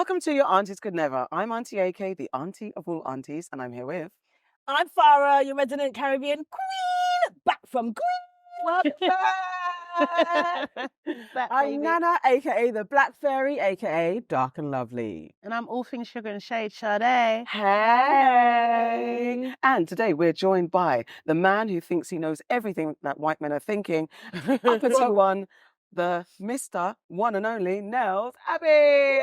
Welcome to Your Aunties Could Never. I'm Auntie AK, the auntie of all aunties, and I'm here with... I'm Farah, your resident Caribbean queen, back from Queen. I'm Nana, aka the Black Fairy, aka Dark and Lovely. And I'm all things sugar and shade, Sade. Hey! And today we're joined by the man who thinks he knows everything that white men are thinking, Uppity one, the Mr. One and Only Nels Abbey!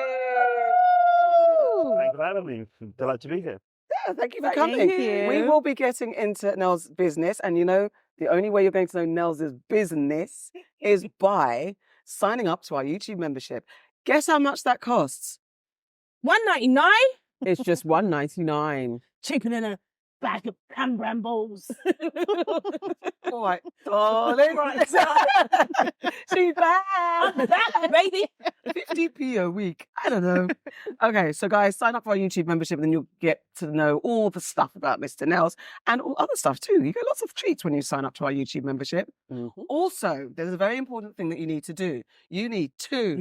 Thanks for having me. Delighted to be here. Yeah, thank you for coming. We will be getting into Nels' business, and you know, the only way you're going to know Nels' business is by signing up to our YouTube membership. Guess how much that costs? $1.99? It's just $1.99. Cheaper than a bag of Brambles. All right, darling. She's back, baby. 50p a week. I don't know. Okay, so guys, sign up for our YouTube membership and then you'll get to know all the stuff about Mr. Nels and all other stuff too. You get lots of treats when you sign up to our YouTube membership. Also, there's a very important thing that you need to do. You need to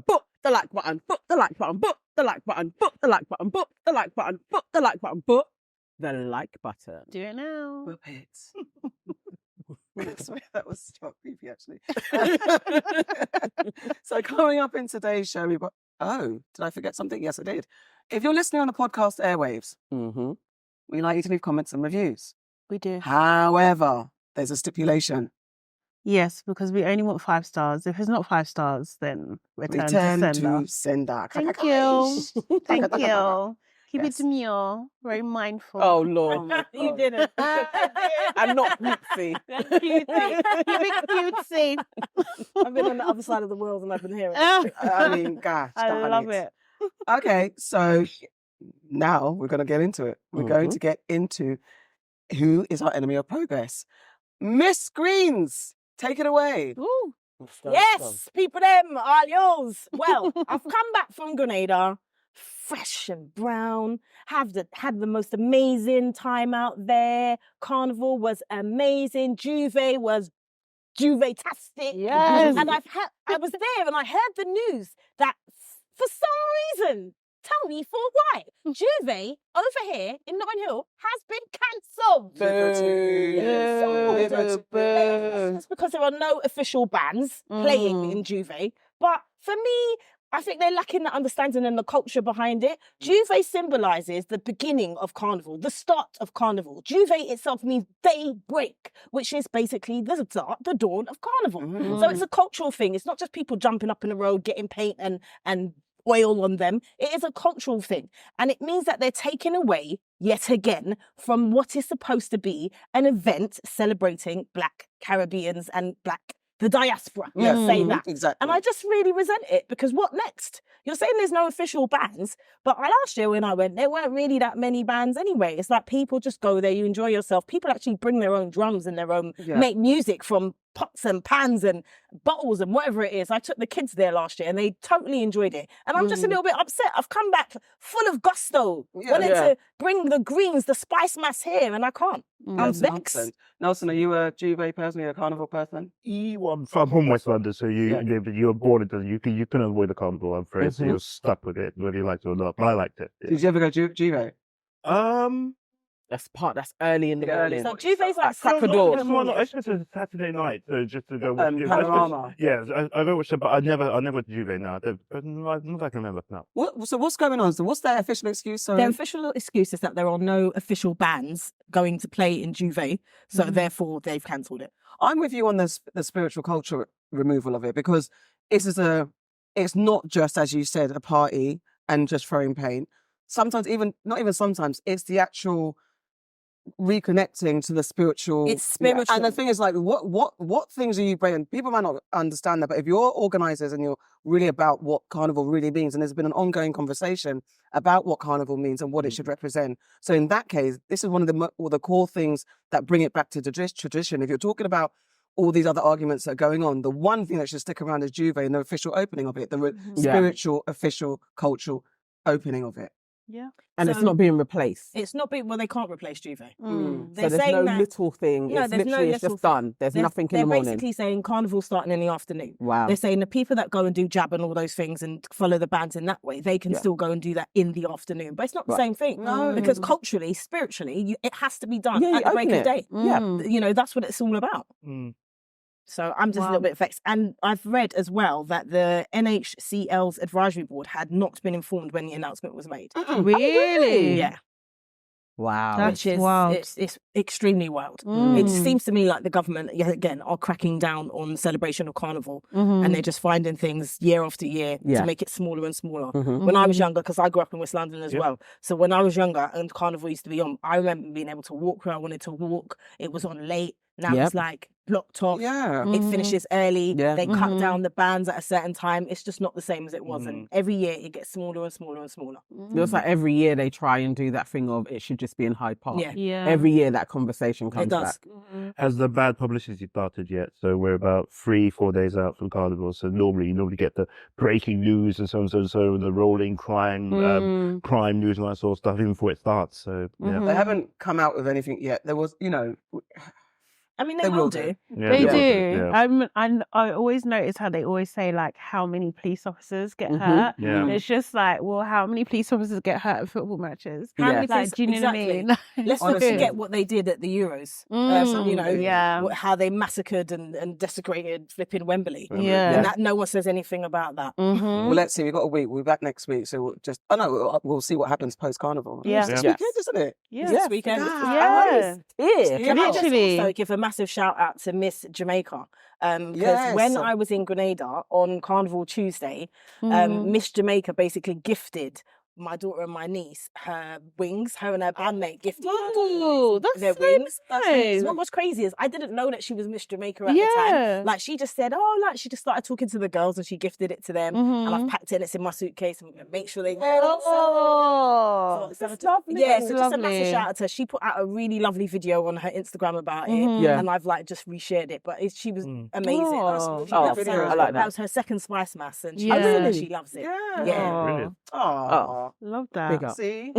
Book the like button, book the like button, book the like button, book the like button, book the like button, book the like button, book the like button. Do it now. Book it. I swear that was so creepy, actually. So coming up in today's show, we've got... Oh, did I forget something? Yes, I did. If you're listening on the podcast airwaves, we like you to leave comments and reviews. We do. However, there's a stipulation. Yes, because we only want 5 stars. If it's not 5 stars, then return Return to sender. to sender. Thank you. Thank you. Keep it demure, very mindful. Oh, Lord. You didn't. I'm not cutesy. Cutesy. I've been on the other side of the world and I've been hearing it. I mean, gosh. I darn love it. Okay, so now we're going to get into it. We're going to get into who is our enemy of progress. Miss Greens, take it away. Ooh. Yes, people them, all yours. Well, I've come back from Grenada, fresh and brown, had the most amazing time out there. Carnival was amazing. Juve was Juve-tastic. Yes. And I was there and I heard the news that for some reason, tell me for why, Juve over here in Notting Hill has been cancelled. It's because there are no official bands playing in Juve. But for me, I think they're lacking the understanding and the culture behind it. Juve symbolises the beginning of Carnival, the start of Carnival. Juve itself means daybreak, which is basically the start, the dawn of Carnival. So it's a cultural thing. It's not just people jumping up in the road, getting paint and oil on them. It is a cultural thing. And it means that they're taken away, yet again, from what is supposed to be an event celebrating Black Caribbeans and the diaspora, say that. Exactly. And I just really resent it because what next? You're saying there's no official bands, but last year when I went, there weren't really that many bands anyway. It's like people just go there, you enjoy yourself. People actually bring their own drums and their own, make music from pots and pans and bottles and whatever it is. I took the kids there last year and they totally enjoyed it. And I'm just a little bit upset. I've come back full of gusto, wanting to bring the greens, the spice mass here, and I can't. I'm vexed. Nelson, are you a Juve person? Are you a Carnival person? I'm from West London, so you were born into you couldn't avoid the carnival, I'm afraid. So you're stuck with it, whether you liked it or not. But I liked it. Yeah. Did you ever go Juve? That's early in the morning. So Juve's like crack the door. It's just a Saturday night, so just to go watch Panorama. Yeah, I go watch it, but I never went to Juve now. Not that I can remember now. So what's going on? So what's their official excuse? Their official excuse is that there are no official bands going to play in Juve, so therefore they've cancelled it. I'm with you on the spiritual culture removal of it because it's not just, as you said, a party and just throwing paint. Sometimes not even sometimes, it's the actual reconnecting to the spiritual. It's spiritual. And the thing is, like, what things are you bringing? People might not understand that, but if you're organisers and you're really about what Carnival really means, and there's been an ongoing conversation about what Carnival means and what it should represent. So in that case, this is one of the core things that bring it back to the tradition. If you're talking about all these other arguments that are going on, the one thing that should stick around is Juve and the official opening of it, the spiritual, official, cultural opening of it. Yeah. And it's So- not being replaced. It's not big. Well, they can't replace Juve. So They're there's saying no that- little thing. No, It's there's no literally, it's little just done. There's nothing in the morning. They're basically saying carnival starting in the afternoon. Wow. They're saying the people that go and do jab and all those things and follow the bands in that way, they can Yeah. still go and do that in the afternoon. But it's not the Right. same thing. No. Because culturally, spiritually, it has to be done Yeah, at the break open of day. Yeah. You know, that's what it's all about. So I'm just a little bit vexed. And I've read as well that the NHCL's advisory board had not been informed when the announcement was made. Really? Yeah. Wow. That's Which is wild. it's extremely wild. Mm. It seems to me like the government, yet again, are cracking down on the celebration of carnival, Mhm. and they're just finding things year after year Yeah. to make it smaller and smaller. Mhm. When I was younger, because I grew up in West London as Yep. well, so when I was younger and carnival used to be on, I remember being able to walk where I wanted to walk. It was on late. Now Yep. it's like blocked off. Yeah. It finishes early. Yeah. They cut down the bands at a certain time. It's just not the same as it was. Mhm. And every year it gets smaller and smaller and smaller. It looks like every year they try and do that thing of it should just be in Hyde Park. Yeah. Yeah. Every year that conversation comes It does. back. Has the bad publicity started yet? So we're about 3-4 days out from Carnival. So normally you get the breaking news and so on and so, and the rolling crime news and that sort of stuff even before it starts. So yeah, They haven't come out with anything yet. There was, I mean, they, They will will do. yeah They Yeah. do. Yeah. I always notice how they always say like how many police officers get Mhm. hurt. Yeah. And it's just like, well, how many police officers get hurt at football matches? How Yeah. many Like, police- do you know what I mean? Let's not Honestly. forget what they did at the Euros. You know, yeah. how they massacred and desecrated flipping Wembley. Yeah. And that no one says anything about that. Mhm. well, let's see. We've got a week. We'll be back next week. So we'll see what happens post Carnival. Yeah. It's this Yeah. weekend, isn't it? Yeah. This weekend. Yeah. Yeah. Can I just Literally. also give a massive shout out to Miss Jamaica? Because Yes. when I was in Grenada on Carnival Tuesday, Miss Jamaica basically gifted my daughter and my niece her wings. Her and her bandmate gifted Oh, that's their so wings. nice. So what's crazy is I didn't know that she was Miss Jamaica at the Yeah. time. Like she just said, she just started talking to the girls and she gifted it to them. And I've packed it and it's in my suitcase and make sure they Oh, So that's lovely. yeah, so just a Lovely. massive shout out to her. She put out a really lovely video on her Instagram about it, Yeah. and I've like just reshared it. But she was amazing. Oh. She Oh, loves video. her. I like that. That was her second Spice Mass, and she, Yeah. really? She loves it. Yeah. Yeah. Brilliant. Oh, Love that. big up. See?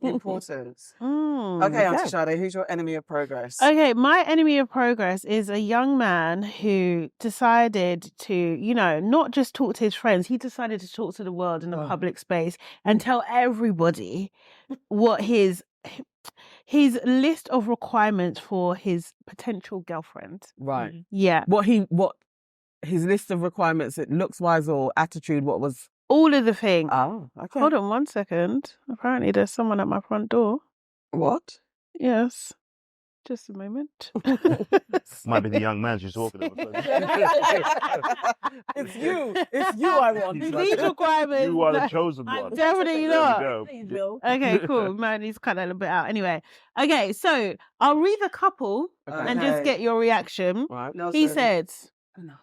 Importance. Mm. Okay, Auntie Sade, who's your enemy of progress? Okay, my enemy of progress is a young man who decided to, not just talk to his friends, he decided to talk to the world in a public space and tell everybody what his list of requirements for his potential girlfriend. Right. Yeah. What his list of requirements, it looks wise or attitude, what was... All of the things. Oh, okay. Hold on 1 second. Apparently there's someone at my front door. What? Yes. Just a moment. Might be the young man she's talking about. It's you. It's you I want. These requirements. You are the chosen one. Definitely There we not. go. Please, Bill. Okay, cool. Man, he's cut that a little bit out. Anyway, okay, so I'll read the couple and just Okay. get your reaction. Right. He said, No.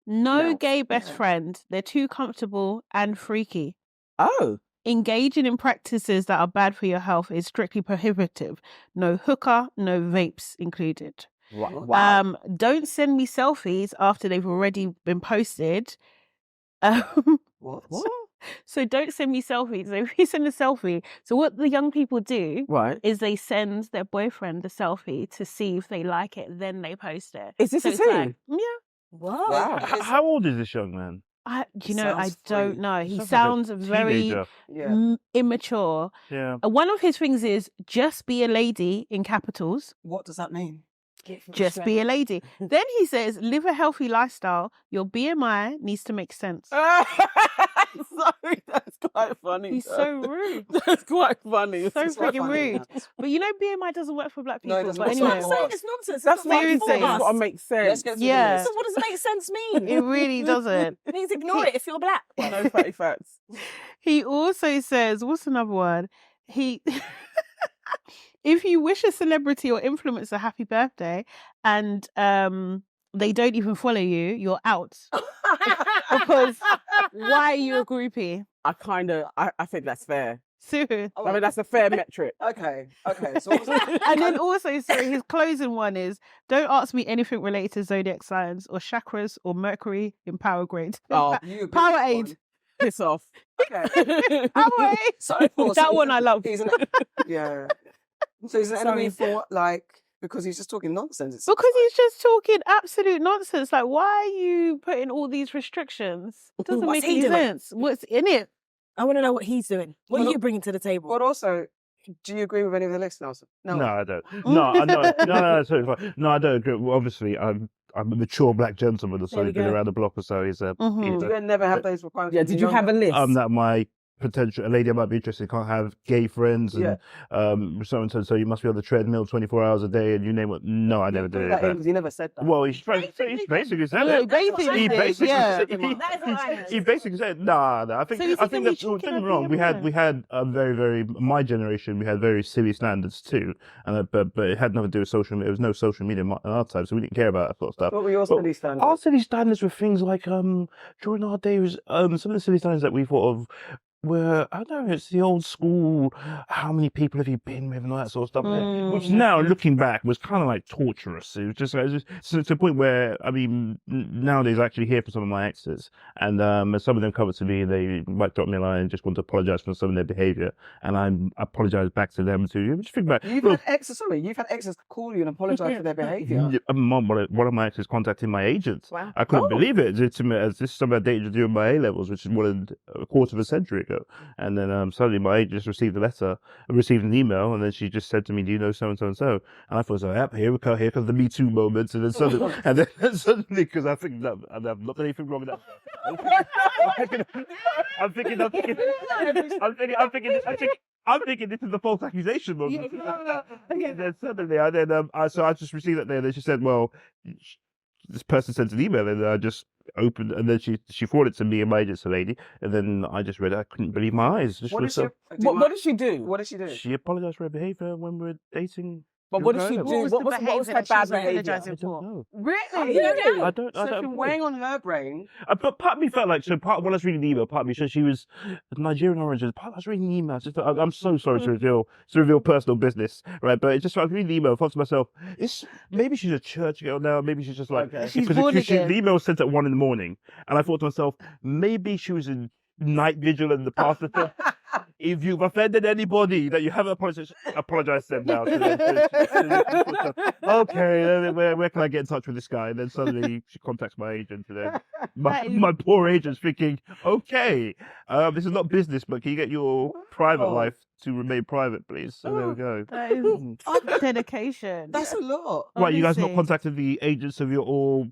no No. gay best Yeah. friend. They're too comfortable and freaky. Oh. Engaging in practices that are bad for your health is strictly prohibitive. No hookah, no vapes included. Wow. Don't send me selfies after they've already been posted. What? So don't send me selfies. So if you send a selfie, so what the young people do Right. is they send their boyfriend the selfie to see if they like it, then they post it. Is this So a it's like, thing? yeah. Wow. Wow. How old is this young man? I sounds don't free. know. He Sounds sounds like a very teenager. Yeah. immature. Yeah. One of his things is just be a lady in capitals. What does that mean? Just be a lady. Then he says, live a healthy lifestyle. Your BMI needs to make sense. Sorry, that's quite funny. He's so rude. That's quite funny. So It's quite freaking funny, rude. yeah. But BMI doesn't work for black No, it people. doesn't But work. anyway, That's what I'm It's nonsense. That's It's not what like for seriously. That's what us. makes sense. Let's get through Yeah. this. So what does make sense mean? it really doesn't. It means ignore it if you're black. No fatty fats. He also says, what's another word? If you wish a celebrity or influencer happy birthday and they don't even follow you, you're out. Because why are you a groupie? I think that's fair. Serious. I mean, that's a fair metric. Okay. So what was that? And then also, sorry, his closing one is, don't ask me anything related to zodiac signs or chakras or Mercury in power grade. Oh, you Power big aid. one. Piss off. Okay. Sorry, That one I love. He's an, yeah. So he's an enemy for because he's just talking nonsense. It's Because he's just talking absolute nonsense. Like, why are you putting all these restrictions? It doesn't What's make he any doing? sense. What's in it? I want to know what he's doing. What Well, are you bringing to the table? But also, do you agree with any of the lists, Nelson? No, I don't. No, sorry, fine. No, I don't agree. Well, obviously, I'm a mature black gentleman, so There we he's been go. around the block or so. He's Mhm. You never have those requirements. Yeah, when did you're you have a younger? list? that my potential a lady I might be interested in can't have gay friends and so and so. So you must be on the treadmill 24 hours a day and you name it. No, I never did that. Because he never said that. Well, he's basically said No, it. basically, He basically yeah. said, That is what I heard. he basically said, nah. I think So is he I think gonna be that cheeky don't get like me wrong. him? We had a very my generation. We had very silly standards too, and but it had nothing to do with social media. There was no social media in our time, so we didn't care about that sort of stuff. What were your But silly standards? Our silly standards were things like during our days some of the silly standards that we thought of were, I don't know, it's the old school, how many people have you been with and all that sort of stuff. Which now, looking back, was kind of like torturous. It was just to the point where, I mean, nowadays I actually hear from some of my exes, and some of them come up to me, they might drop me a line and just want to apologise for some of their behaviour, and I apologise back to them too. Just think back. You've had exes call you and apologise for their behaviour. One of my exes contacted my agent. Wow. I couldn't believe it. This is something I dated during my A levels, which is a quarter of a century ago. And then suddenly my agent just received an email, and then she just said to me, "Do you know so and so and so?" And I thought, "Yep, here comes the Me Too moment." And then suddenly, because I think that I've not done anything wrong with that. I'm thinking this is the false accusation moment. And then suddenly, so I just received that there. And then she said, "Well, this person sent an email," and I just opened, and then she forwarded it to me and my agent's a lady, and then I just read it. I couldn't believe my eyes. What did she do? What did she do? She apologized for her behaviour when we were dating. But what did she do? What was her the bad behaviour behaviour? that she was apologising I don't for? know. Really? I don't. So it's been weighing on her brain. But part of me felt like, so part when I was reading the email, part of me said she was Nigerian origin. Part I was reading the email. I'm so sorry to reveal personal business, right? But it just I was reading the email, I thought to myself, maybe she's a church girl now. Maybe she's just like She's because born again. the email was sent at 1 a.m, and I thought to myself, maybe she was in night vigil and the pastor said, "If you've offended anybody that you haven't apologized, apologize to them now." Okay, where can I get in touch with this guy? And then suddenly she contacts my agent, and then my poor agent's thinking, "Okay, this is not business, but can you get your private life to remain private, please?" So there we go. That is dedication. That's a lot. Right, you guys not Honestly. contacted the agents of your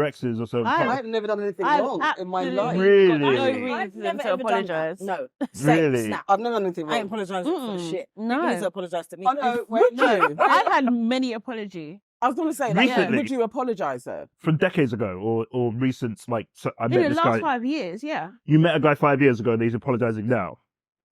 exes or something? I've never done anything I've wrong in my absolutely life. Really? got no I've reason never to ever done that. apologise. No. Really? Snap. I've never done anything I ain't wrong. apologising for shit. No. You need to apologise to me. Oh no, wait, no. I've had many apologies. I was going to say, like, Recently. would you apologise though? From decades ago or recent, like, so I met In the this last guy. 5 years, yeah. You met a guy 5 years ago and he's apologizing now.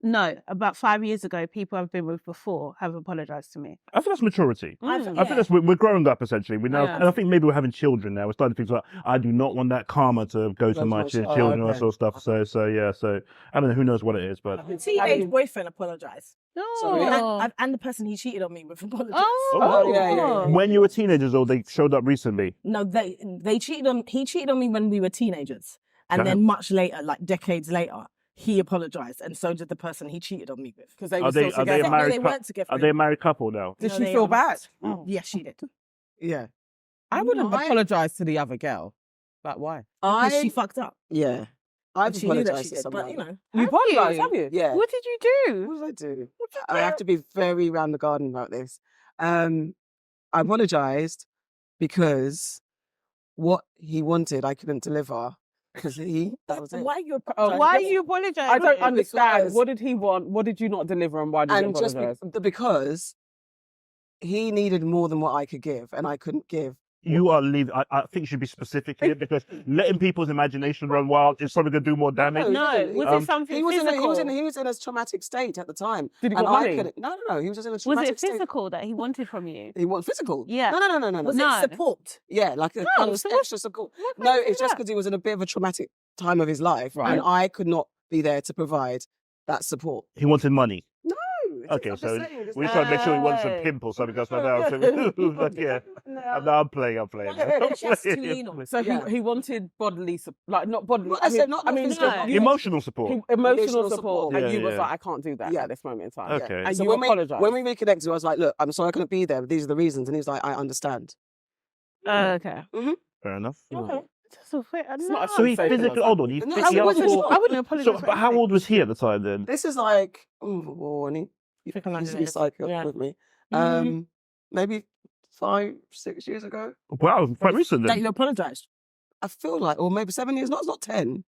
No, about 5 years ago, people I've been with before have apologised to me. I think that's maturity. Mm. I think that's we're growing up essentially. We now, Yeah. and I think maybe we're having children now. We're starting to think like, I do not want that karma to go to my children or that sort of stuff. So yeah. So I don't know. Who knows what it is, but Teenage boyfriend apologised. No. And the person he cheated on me with apologised. Oh, yeah. when you were teenagers or they showed up recently. No, he cheated on me when we were teenagers. And Okay. then much later, like decades later, he apologised. And so did the person he cheated on me with. Because they Are were they still are they together. a married they couple? weren't together. Are they a married couple now? Did No, she they feel aren't. bad? Yes, she did. Yeah. I wouldn't I- apologise to the other girl. Like, why? Because she fucked up. Yeah. I've She knew that apologized she to did. someone. But, you know. You Have apologised, you? have you? Yeah. What did you do? What did I do? I have to be very round the garden about this. I apologized because what he wanted I couldn't deliver because that was it. Why are you Oh, apologising? Why are you apologising? I don't Because- understand. What did he want? What did you not deliver and why did you And just apologise? because he needed more than what I could give and I couldn't give. You are leaving. I think you should be specific here because letting people's imagination run wild is probably going to do more damage. No, was it something He was physical? he was in a traumatic state at the time. Did he and want I money? couldn't. No. He was just in a Was traumatic it state. physical that he wanted from you? He was physical. Yeah. No. Was No. it support? Yeah, like a No, kind of so what- extra support. what No, makes it's it just that? because he was in a bit of a traumatic time of his life, Right. and I could not be there to provide that support. He wanted money. Okay, I'm just so saying, just- we just trying to make sure he wants some Right. pimp or something else like that. So, yeah. I'm playing. I'm playing. Just to lean on. So Yeah. he wanted bodily support, like not bodily. Well, I said not physical, just not you- Emotional support. emotional support. support, Yeah, and you was yeah. like, I can't do that Yeah. at this moment in time. Okay. And So you when apologise. we reconnected, I was like, look, I'm sorry I couldn't be there, but these are the reasons. And he was like, I understand. Okay. Fair enough. Okay. That's a fair, It's not a So he Conversation, physically, was hold on, he No, physically I asked wouldn't- for. I wouldn't apologize. So, for but how anything. old was he at the time then? This is like, he used to be psycho Yeah. with me. Mhm. Maybe 5, 6 years ago. Wow, quite recent That then. you apologised. I feel like, or maybe 7 years. It's not 10.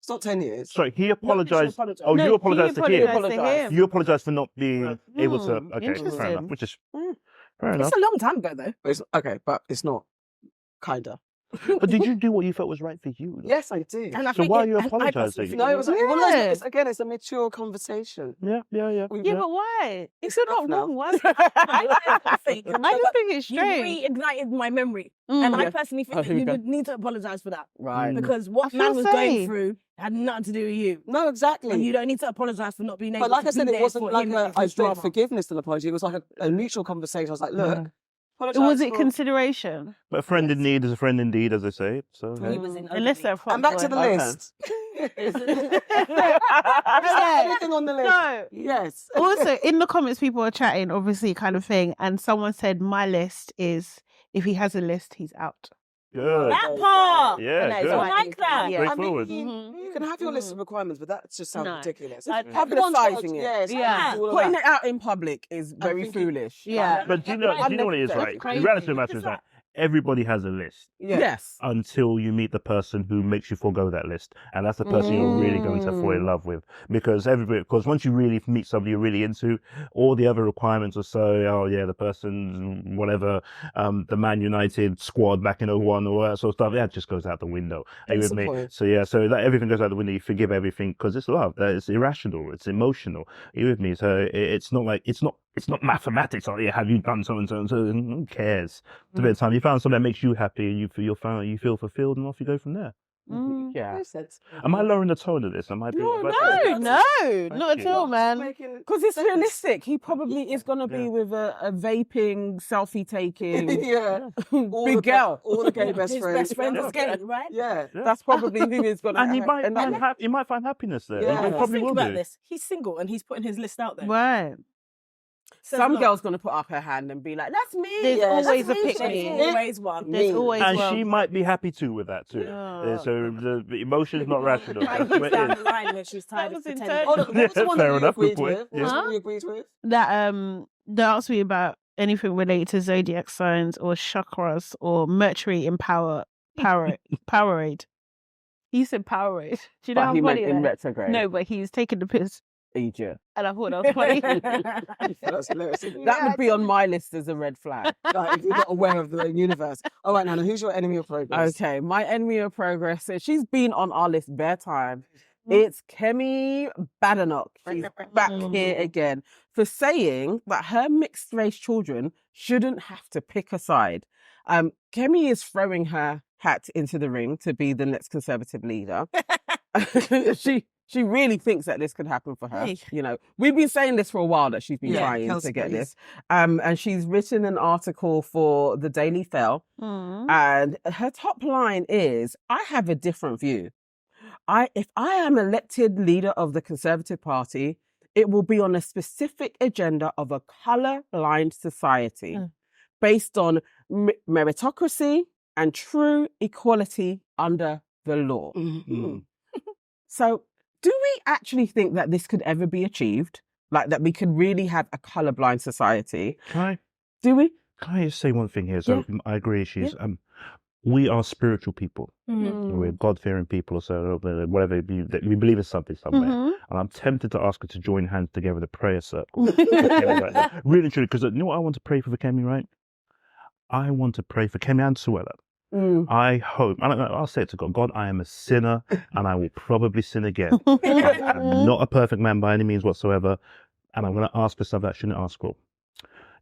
It's not 10 years. Sorry, he apologized. apologised. Oh, No, you apologized he to him. apologized to him. You apologized for not being able to. Hmm, Okay, fair enough. interesting. Which is fair enough. It's a long time ago, though. But it's, okay, but it's not. Kinda. But did you do what you felt was right for you? though? Yes, I did. And I So think why are it- you and I personally apologising? think No, it was like, well, Yeah. it's, again, it's a mature conversation. Yeah. We- Yeah, but why? If you're not enough now. wrong, why? I think I just think it's you strange. reignited my memory. Mm. And I Yeah. personally think Oh, that here we you go. would need to apologise for that. Right. Because I what feel man was going safe. through had nothing to do with you. No, And exactly. you don't need to apologise for not being able But like to I said, be it there wasn't for like him a, and I his begged drama. forgiveness and apology. It was like a mutual conversation. I was like, look, apologise Was it for- consideration? But a friend in need is a friend indeed, as they say. So He was in Unless they're And back to the fuckboy. list. Yeah. Anything on the list? No. Yes. Also, in the comments, people are chatting, obviously, kind of thing, and someone said, "My list is if he has a list, he's out." good. That part. Yeah, No, good. so I like that. Yeah. Straightforward. You can have your list of requirements, but that just sounds No. ridiculous. Publicising it. Yes. Yeah. all of Putting that. it out in public is very thinking- foolish. Yeah. But do you know what it is, right? The reality of the matter is that everybody has a list Yeah. Yes. until you meet the person who makes you forego that list, and that's the person you're really going to fall in love with. Because once you really meet somebody you're really into, all the other requirements are so, oh yeah, the person's whatever, the Man United squad back in 01 or all that sort of stuff, that just goes out the window. Are you That's with the me? point. So yeah, so that everything goes out the window. You forgive everything because it's love. It's irrational. It's emotional. Are you with me? So it's not like it's not mathematics. Oh yeah, have you done so and so and so? Who cares? It's a bit of time. You found something that makes you happy, and you feel fulfilled, and off you go from there. Yeah. Am I lowering the tone of this? Am I being? No, am I- No, not at all, man. Because it's realistic. He probably is going to be with a vaping, selfie taking, Yeah. All the big girl. All the gay best His friends. best friend Yeah. is gay, right? Yeah. That's probably who is going to. And he might find happiness there. Yeah. He Just probably think will about do. this. He's single and he's putting his list out there. Right. Says Some not. girl's going to put up her hand and be like, "That's me." There's Yes. always a That's me. pick me. There's always one. There's Me. always And one. she might be happy too with that too. Oh. So the emotion's not rational. Like That's he's what down it the is. line when she's tired That of was pretending. intense. Hold on, what was the one Fair that you enough, good agreed point. with? What was the Huh? one you agreed with? That they asked me about anything related to zodiac signs or chakras or Mercury in Powerade. He said Powerade. Do you know But how he meant funny in that? retrograde. No, but he was taking the piss, Egypt. and I thought that was funny. That's hilarious. That would be on my list as a red flag. Like, if you're not aware of the universe. All right, Nana, who's your enemy of progress? Okay, my enemy of progress. So she's been on our list bare time. It's KEMI BADENOCH. She's back here again for saying that her mixed race children shouldn't have to pick a side. KEMI is throwing her hat into the ring to be the next Conservative leader. She really thinks that this could happen for her. Hey. You know, we've been saying this for a while that she's been Yeah, trying Kelsey, to get please. this. And she's written an article for the Daily Fell. And her top line is, I have a different view. If I am elected leader of the Conservative Party, it will be on a specific agenda of a colour-blind society based on meritocracy and true equality under the law. Mhm. So do we actually think that this could ever be achieved? Like that we could really have a colour-blind society? Do we? Can I just say one thing here? So I agree. We are spiritual people. Mm. We're God-fearing people, or so whatever. We believe in something somewhere. Mhm. And I'm tempted to ask her to join hands together in a prayer circle. Really, truly, because you know what I want to pray for KEMI, right? I want to pray for KEMI and Suella. I hope, I'll say it to God, God, I am a sinner and I will probably sin again. I'm not a perfect man by any means whatsoever. And I'm going to ask for stuff that I shouldn't ask for.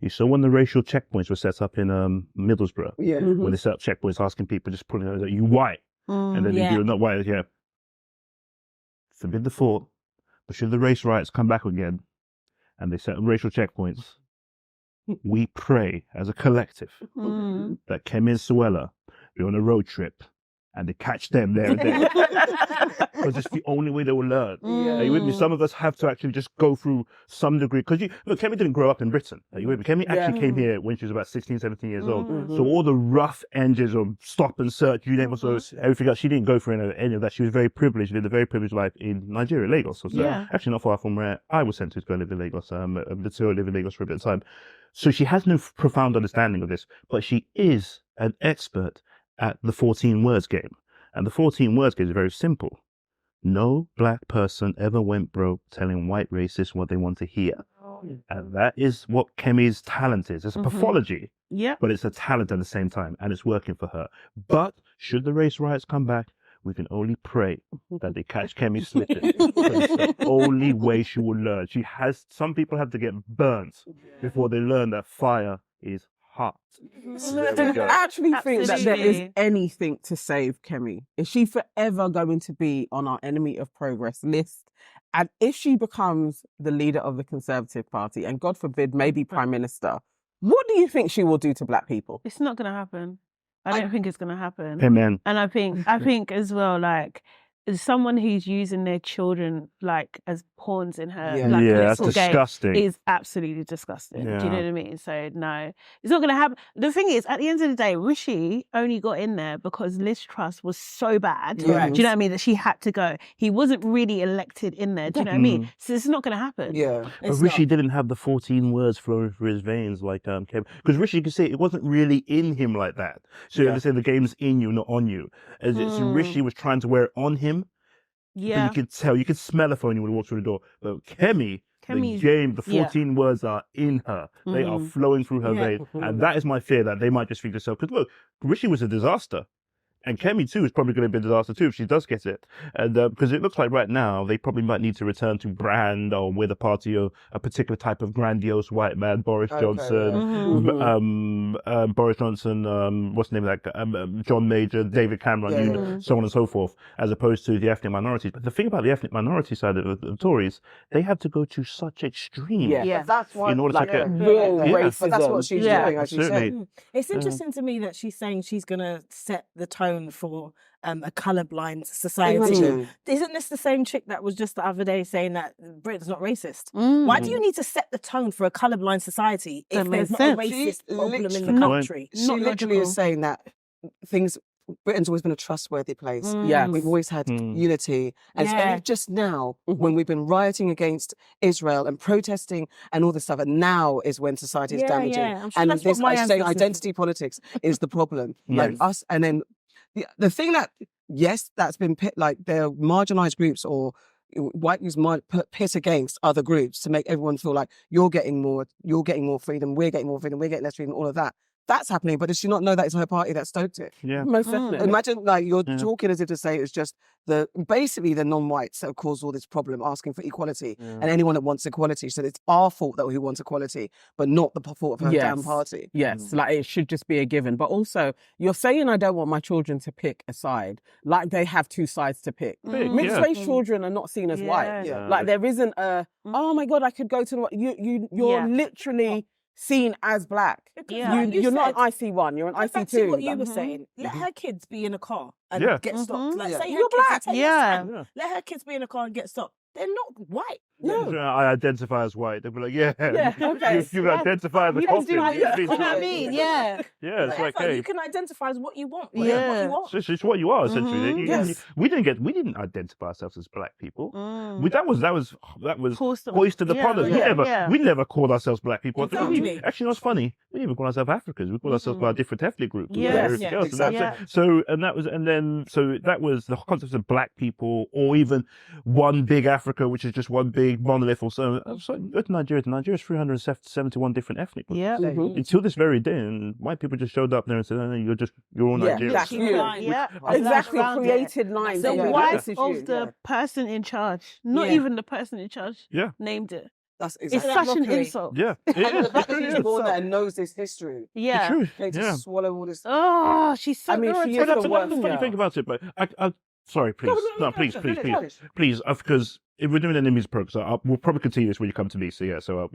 You saw when the racial checkpoints were set up in Middlesbrough, Yeah. when they set up checkpoints asking people, just pulling out, are you white? And then Yeah. you're not white, yeah. Forbid the thought, but should the race riots come back again, and they set racial checkpoints, we pray as a collective that KEMI and Suella be on a road trip and they catch them there and then. Because it's the only way they will learn. Are you with me? Some of us have to actually just go through some degree. Because look, KEMI didn't grow up in Britain. Are you with me? KEMI actually came here when she was about 16, 17 years old. So all the rough edges of stop and search, you name it, so everything else, she didn't go through any of that. She was very privileged. She lived a very privileged life in Nigeria, Lagos. So actually not far from where I was sent to go live in Lagos. To live in Lagos for a bit of time. So she has no profound understanding of this, but she is an expert at the 14 words game. And the 14 words game is very simple. No black person ever went broke telling white racists what they want to hear. And that is what KEMI's talent is. It's a pathology, but it's a talent at the same time, and it's working for her. But should the race riots come back, we can only pray that they catch KEMI slipping. It's the only way she will learn. Some people have to get burnt before they learn that fire is hot. Do you actually think that there is anything to save KEMI? Is she forever going to be on our enemy of progress list? And if she becomes the leader of the Conservative Party, and God forbid, maybe Prime Minister, what do you think she will do to black people? It's not going to happen. I don't think it's going to happen. Amen. And I think as well, like, as someone who's using their children like as pawns in her like that's political game disgusting. is absolutely disgusting. Yeah. Do you know what I mean? So no, it's not going to happen. The thing is, at the end of the day, Rishi only got in there because Liz Truss was so bad. Do you know what I mean? That she had to go. He wasn't really elected in there. Do you know what I mean? So it's not going to happen. Yeah. But Rishi didn't have the 14 words flowing through his veins like Kevin. Because Rishi, you can see it wasn't really in him like that. So you understand the game's in you, not on you. As it's Rishi was trying to wear it on him. Yeah. But you could tell, you could smell it when you would walk through the door. But KEMI, the game, the 14 words are in her. They are flowing through her veins. And that is my fear, that they might just think to themselves, because look, Rishi was a disaster. And KEMI too is probably going to be a disaster too if she does get it. And because it looks like right now they probably might need to return to brand or with a party of a particular type of grandiose white man, Boris Johnson, Boris Johnson, what's the name of that? John Major, David Cameron, so on and so forth, as opposed to the ethnic minorities. But the thing about the ethnic minority side of the Tories, they have to go to such extremes. But that's why, in order to get real racism. But that's what she's doing, as you said. It's interesting to me that she's saying she's going to set the tone for a colourblind society. Isn't this the same chick that was just the other day saying that Britain's not racist? Why do you need to set the tone for a colourblind society if there's not a racist problem in the country? She literally is saying that Britain's always been a trustworthy place. We've always had unity. And it's only just now, when we've been rioting against Israel and protesting and all this stuff, and now is when society is damaging. Sure and this identity politics is the problem. Like us, and then the thing that, that's been like they're marginalized groups or white groups pit against other groups to make everyone feel like you're getting more freedom, we're getting more freedom, we're getting less freedom, all of that. That's happening, but does she not know that it's her party that stoked it? Yeah, most definitely. Imagine like you're talking as if to say it's just basically the non-whites that have caused all this problem, asking for equality, and anyone that wants equality. So it's our fault that who wants equality, but not the fault of her damn party. Yes, like it should just be a given. But also, you're saying I don't want my children to pick a side, like they have two sides to pick. Mixed race children are not seen as white. Like there isn't a oh my god, I could go to the you're literally seen as black. You're not an IC1, you're an IC2. To what you were saying, let her kids be in a car and get stopped. Like, say you're black. Let her kids be in a car and get stopped. They're not white. No. I identify as white. They'll be like, okay. you identify as a coffin. You know what I mean? Yeah. Yeah, it's like, hey. You can identify as what you want. Yeah. What you want. It's what you are, essentially. We didn't identify ourselves as black people. That was hoisted upon us. We never called ourselves black people. Exactly. Actually, that's funny. We didn't even call ourselves Africans. We called ourselves by a different ethnic group. So that was the concept of black people, or even one big Africa, which is just one big monolith or so. Nigeria is 371 different ethnic groups. Yeah. Until this very day, and white people just showed up there and said, "Oh, you're all Nigerian." That's you. Exactly. Created lines. The wife of the person in charge, not even the person in charge, named it. That's it's such an insult. Yeah. And the fact that she's born there and knows this history. Yeah. It's to swallow all this. Oh, she's so she is the worst. When you think about it, but sorry, please. No, please. Because if we're doing an enemies program, so we'll probably continue this when you come to me. So yeah, so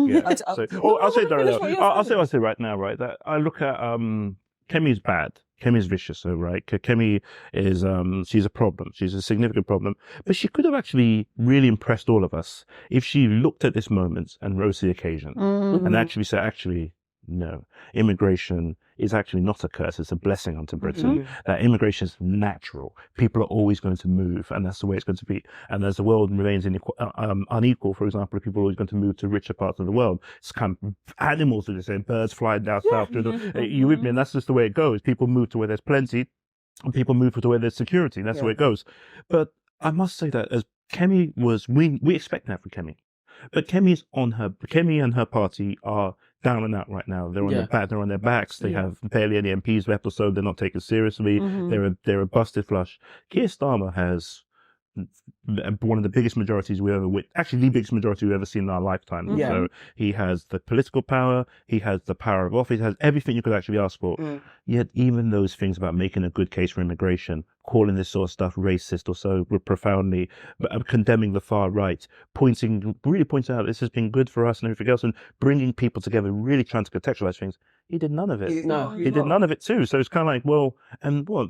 yeah. So, I'll say that. I'll say right now, right? That I look at KEMI is bad. KEMI is vicious, so right. KEMI is she's a problem. She's a significant problem. But she could have actually really impressed all of us if she looked at this moment and rose to the occasion and actually said, actually, no, immigration is actually not a curse, it's a blessing unto Britain. Immigration is natural. People are always going to move, and that's the way it's going to be. And as the world remains unequal, for example, people are always going to move to richer parts of the world. It's kind of animals do the same, birds fly down south. You with me? And that's just the way it goes. People move to where there's plenty, and people move to where there's security. That's the way it goes. But I must say that as KEMI was, we expect that from KEMI. But KEMI and her party are down and out right now. They're on their back. They're on their backs. They have barely any MPs left or so. They're not taken seriously. They're a busted flush. Keir Starmer has one of the biggest majorities we ever, actually the biggest majority we've ever seen in our lifetime. So he has the political power. He has the power of office. He has everything you could actually ask for. Yet even those things about making a good case for immigration, calling this sort of stuff racist or so profoundly, condemning the far right, really pointing out this has been good for us and everything else, and bringing people together, really trying to contextualize things. He did none of it. He did none of it too. So it's kind of like, well, and what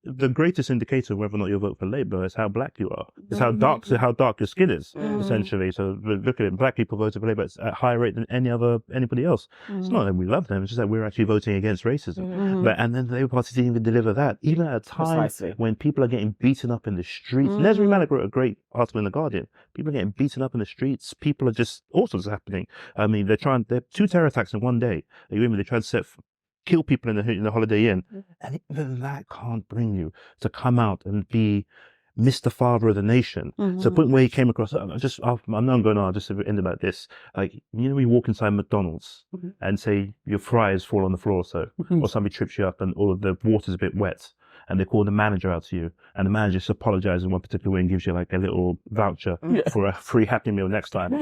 the greatest indicator of whether or not you vote for Labour is how black you are. It's how dark your skin is, essentially. So look at it, black people voted for Labour at a higher rate than anybody else. It's not that we love them, it's just that we're actually voting against racism. And then the Labour Party didn't even deliver that, even at a time when people are getting beaten up in the streets. Nesri Malik wrote a great article in The Guardian. People are getting beaten up in the streets. People are just, all sorts of happening. I mean, they're 2 terror attacks in one day. They tried to kill people in the Holiday Inn, and even that can't bring you to come out and be Mr. Father of the Nation. So the point where he came across, I'm not going on, I'll just end about this. Like, you know, we walk inside McDonald's and say your fries fall on the floor, or somebody trips you up and all of the water's a bit wet, and they call the manager out to you, and the manager just apologizes in one particular way and gives you like a little voucher for a free Happy Meal next time.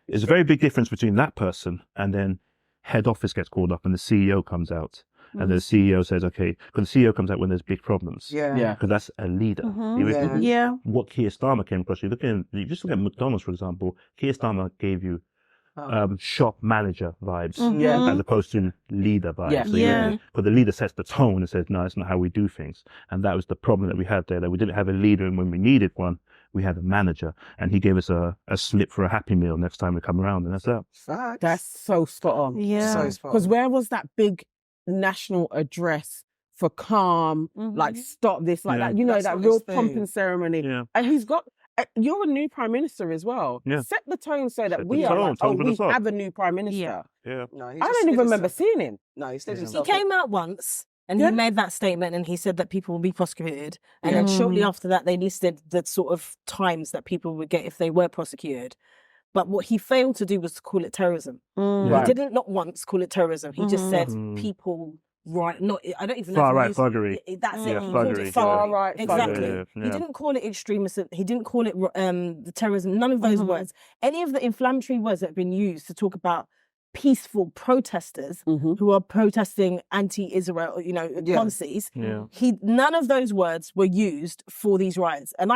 There's a very big difference between that person and then head office gets called up and the CEO comes out. And the CEO says, okay, because the CEO comes out when there's big problems. Because that's a leader. What Keir Starmer came across, you just look at McDonald's, for example. Keir Starmer gave you shop manager vibes as opposed to leader vibes. But the leader sets the tone and says, no, it's not how we do things. And that was the problem that we had there, that we didn't have a leader, and when we needed one, we had a manager, and he gave us a slip for a Happy Meal next time we come around, and that's that. Facts. That's so spot on. So spot on. Because where was that big national address for calm, like stop this, like that, you know, That's that not real his thing. pomp and ceremony. And he's got, you're a new prime minister as well. Set the tone so that we are like, oh, we have a new prime minister. No, I don't even remember seeing him. No, he stayed He himself. came out once and he made that statement, and he said that people will be prosecuted. And then shortly after that, they listed the sort of times that people would get if they were prosecuted. But what he failed to do was to call it terrorism. He didn't not once call it terrorism. He just said people, right, not, I don't even know. Far right thuggery. That's it. He called thuggery, it far right. Exactly. He didn't call it extremism. He didn't call it the terrorism. None of those words. Any of the inflammatory words that have been used to talk about peaceful protesters who are protesting anti-Israel, you know, policies. None of those words were used for these riots. And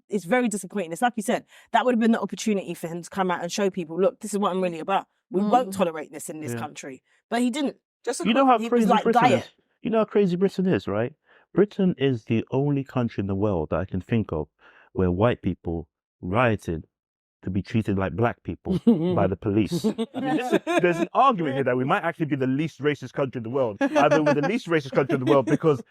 it's very disappointing. It's like you said, that would have been the opportunity for him to come out and show people, look, this is what I'm really about. We won't tolerate this in this country. But he didn't. You know how he crazy was like Britain is? diet. You know how crazy Britain is, right? Britain is the only country in the world that I can think of where white people rioted to be treated like black people by the police. I mean, there's an argument here that we might actually be the least racist country in the world. Either we're the least racist country in the world because,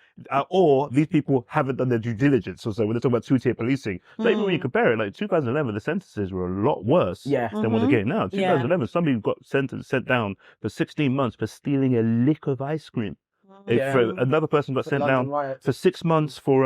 or these people haven't done their due diligence. So when they talk about two-tier policing, so even when you compare it, like 2011, the sentences were a lot worse than what they're getting now. 2011, somebody got sent down for 16 months for stealing a lick of ice cream. Another person got sent down for 6 months for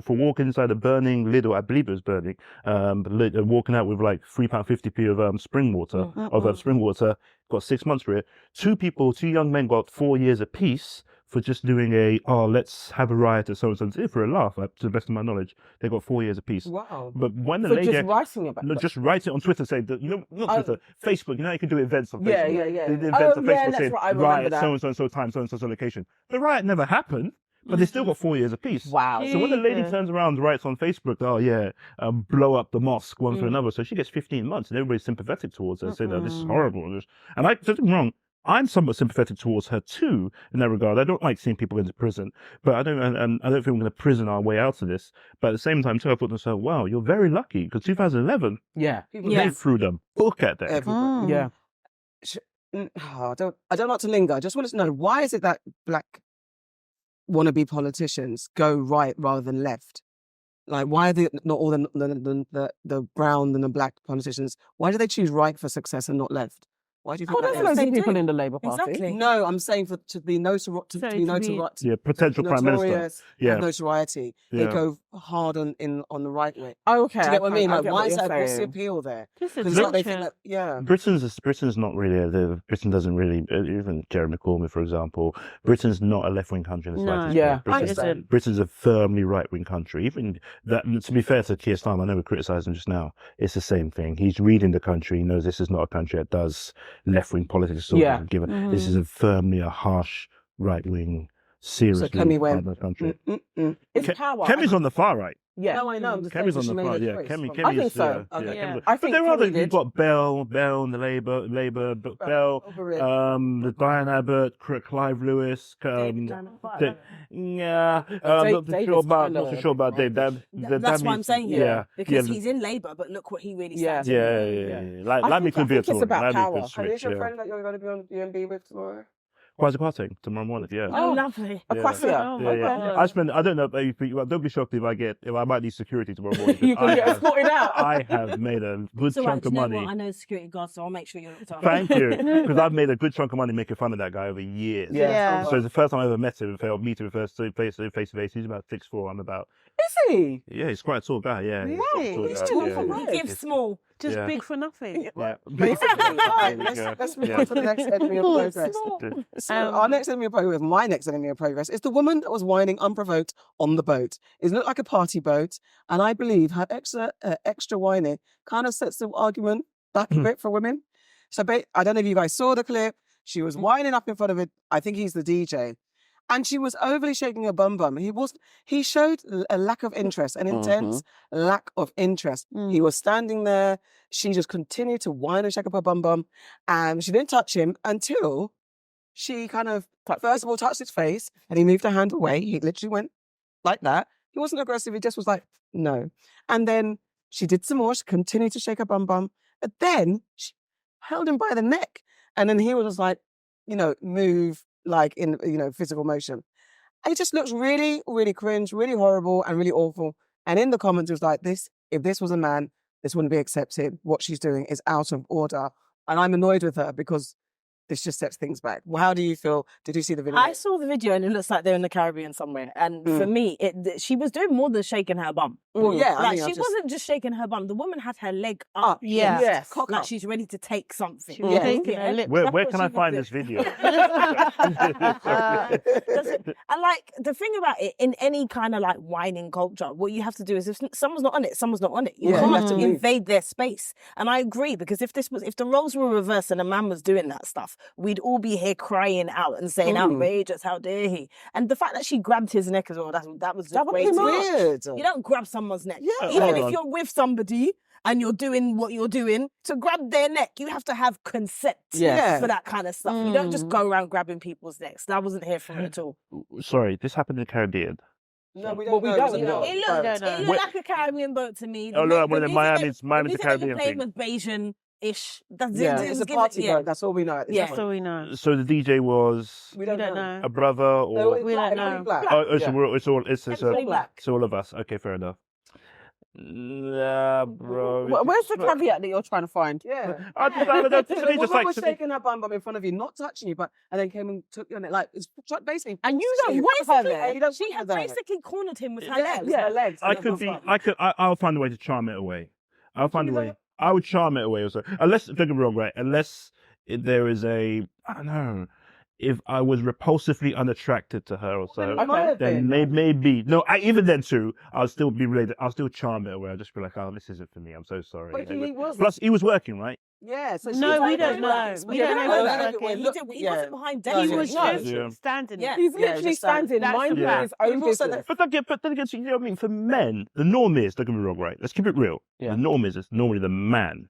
walking inside a burning Lidl, I believe it was burning, walking out with like £3.50p of spring water, got 6 months for it. Two young men got 4 years apiece for just doing let's have a riot or so for a laugh, to the best of my knowledge. They got 4 years apiece. Wow. But when the lady just writing about it. Just write it on Twitter, say that, not Twitter, Facebook, you can do events on Facebook. They did events on Facebook saying riot so and so time, so and so location. The riot never happened. but they still got 4 years apiece. Wow. So when the lady Jesus. turns around and writes on Facebook, oh yeah, blow up the mosque one for another, so she gets 15 months, and everybody's sympathetic towards her, saying, "No, this is horrible." And I, don't get me wrong, I'm somewhat sympathetic towards her too in that regard. I don't like seeing people into prison, but I don't, and I don't think we're going to prison our way out of this. But at the same time, too, I thought to myself, wow, you're very lucky because 2011, Yeah. they threw the book at them. Everybody. Yeah. I don't like to linger. I just wanted to know, why is it that black wannabe politicians go right rather than left? Like, why are not all the brown and the black politicians? Why do they choose right for success and not left? Why do you think Oh, that there's is? loads They of people do. in the Labour Party. Exactly. No, I'm saying to be notorious, Yeah, potential prime minister. notorious, Yeah. have notoriety. They Yeah. go hard on the right way. Oh, okay. Do you get what I mean? Like, get why what is you're that? What's the saying. appeal there? Just a Because like they think picture. that, yeah. Britain's not really Britain doesn't really, even Jeremy Corbyn, for example, Britain's not a left-wing country in the No. slightest Yeah. way. I understand. Britain's a firmly right-wing country. Even that, to be fair to Keir Starmer, I know we criticised him just now, it's the same thing. He's reading the country, he knows this is not a country that does left-wing politics. Sort Yeah. of given this is firmly a harsh right-wing, seriously KEMI went, part of the country. It's power. Kemi's on the far right. Yeah. No, I know. I'm just saying, Kemi's so on she the made far, a yeah. choice Kemi from- I think is, so. Okay. yeah, Yeah. Kemi- I but think there are other, Kemi did. you've got Bell and the Labour, Bell, the Diane Abbott, Clive Lewis, yeah, not too David's sure about Dave. That's what I'm saying here. Yeah, Because yeah, he's in Labour, but look what he really Yeah. stands yeah. Like, I Lammy think- could I be a think it's Tory. about Lammy power. could And switch, is your yeah. friend that you're going to be on UMB with tomorrow? Quasi parting tomorrow morning, yeah. Oh, lovely. Equasia. Oh my God. I spend. I don't know. Don't be shocked if I might need security tomorrow morning. You can I get have- escorted out. I have made a good So, chunk do of you know money. what? I know security guards, so I'll make sure you're looked after. Thank you, because I've made a good chunk of money making fun of that guy over years. Yeah. So it's the first time I ever met him, meet him face to face. He's about 6'4". I'm about. Is he? Yeah, he's quite a tall guy. Yeah. He's quite a tall He's guy, tall yeah, for yeah. right. He gives small. Just Yeah. big for nothing. Yeah. Basically. Alright, Yeah. let's move on to the next enemy of progress. So our next enemy of progress, my next enemy of progress, is the woman that was whining unprovoked on the boat. It looked like a party boat, and I believe her extra whining kind of sets the argument back a bit for women. So I don't know if you guys saw the clip. She was whining up in front of it. I think he's the DJ. And she was overly shaking her bum. He showed a lack of interest, an intense lack of interest. He was standing there. She just continued to whine and shake up her bum. And she didn't touch him until she kind of, first of all, touched his face and he moved her hand away. He literally went like that. He wasn't aggressive. He just was like, no. And then she did some more. She continued to shake her bum. But then she held him by the neck. And then he was just like, move like in, physical motion. And it just looks really, really cringe, really horrible and really awful. And in the comments, it was like, if this was a man, this wouldn't be accepted. What she's doing is out of order. And I'm annoyed with her because this just sets things back. Well, how do you feel? Did you see the video? I saw the video and it looks like they're in the Caribbean somewhere. And for me, she was doing more than shaking her bum. Well, yeah, I Like, mean, she wasn't just shaking her bum. The woman had her leg Up, up. yeah. Yes. Cock Like up. she's ready to take something. She was Yeah. taking her lip. Where That's can what I she find was this video? And like the thing about it, in any kind of like whining culture, what you have to do is if someone's not on it, someone's not on it. You Yeah, you have can't to move. invade their space. And I agree, because if the roles were reversed and a man was doing that stuff, we'd all be here crying out and saying outrageous, how dare he? And the fact that she grabbed his neck as well, that was just way was too much. weird. You don't grab someone's neck. Yeah. Even Hold if on. you're with somebody and you're doing what you're doing, to grab their neck, you have to have consent Yeah. for that kind of stuff. You don't just go around grabbing people's necks. I wasn't here for it at all. Sorry, this happened in the Caribbean. No, we Well, don't we know. don't It was a know. boat. It looked, no. it looked Wait. like a Caribbean boat to me. Oh, no, one of the Miami's the music that Caribbean you're playing thing. was Bayesian-ish. That's Yeah, it. it's was a given- party yeah. boat. That's all we know. At this Yeah. That's point. all we know. So the DJ was We We don't don't know. know. a brother, or We don't know. Black. oh, it's, Yeah. Everybody black. it's all of us. Okay, fair enough. Nah, bro. Where's the caveat that you're trying to find? Yeah. I So don't know. the woman was shaking her bum in front of you, not touching you, and then came and took you on it. Like, it's basically. And you don't She want her there. You don't She want her had there. basically cornered him with her Yeah, legs. her legs. I'll find a way to charm it away. I'll find a way. I would charm it away also. Unless, don't get me wrong, right? Unless there is I don't know. if I was repulsively unattracted to her or so, It might have then been. maybe. No, even then too, I'll still be related. I'll still charm it away. I'll just be like, oh, this isn't for me. I'm so sorry. But he was. Plus, he was working, right? Yeah. So No, she's we like, don't know. We don't know no, that. no, Okay. He, look, did, he yeah. wasn't behind No, He Daisy. was No. just standing. Yeah. He's Yeah, literally just standing. standing, That's minding the his own You've also business. But then again, you know what I mean? For men, the norm is, don't get me wrong, right? Let's keep it real. Yeah. The norm is it's normally the man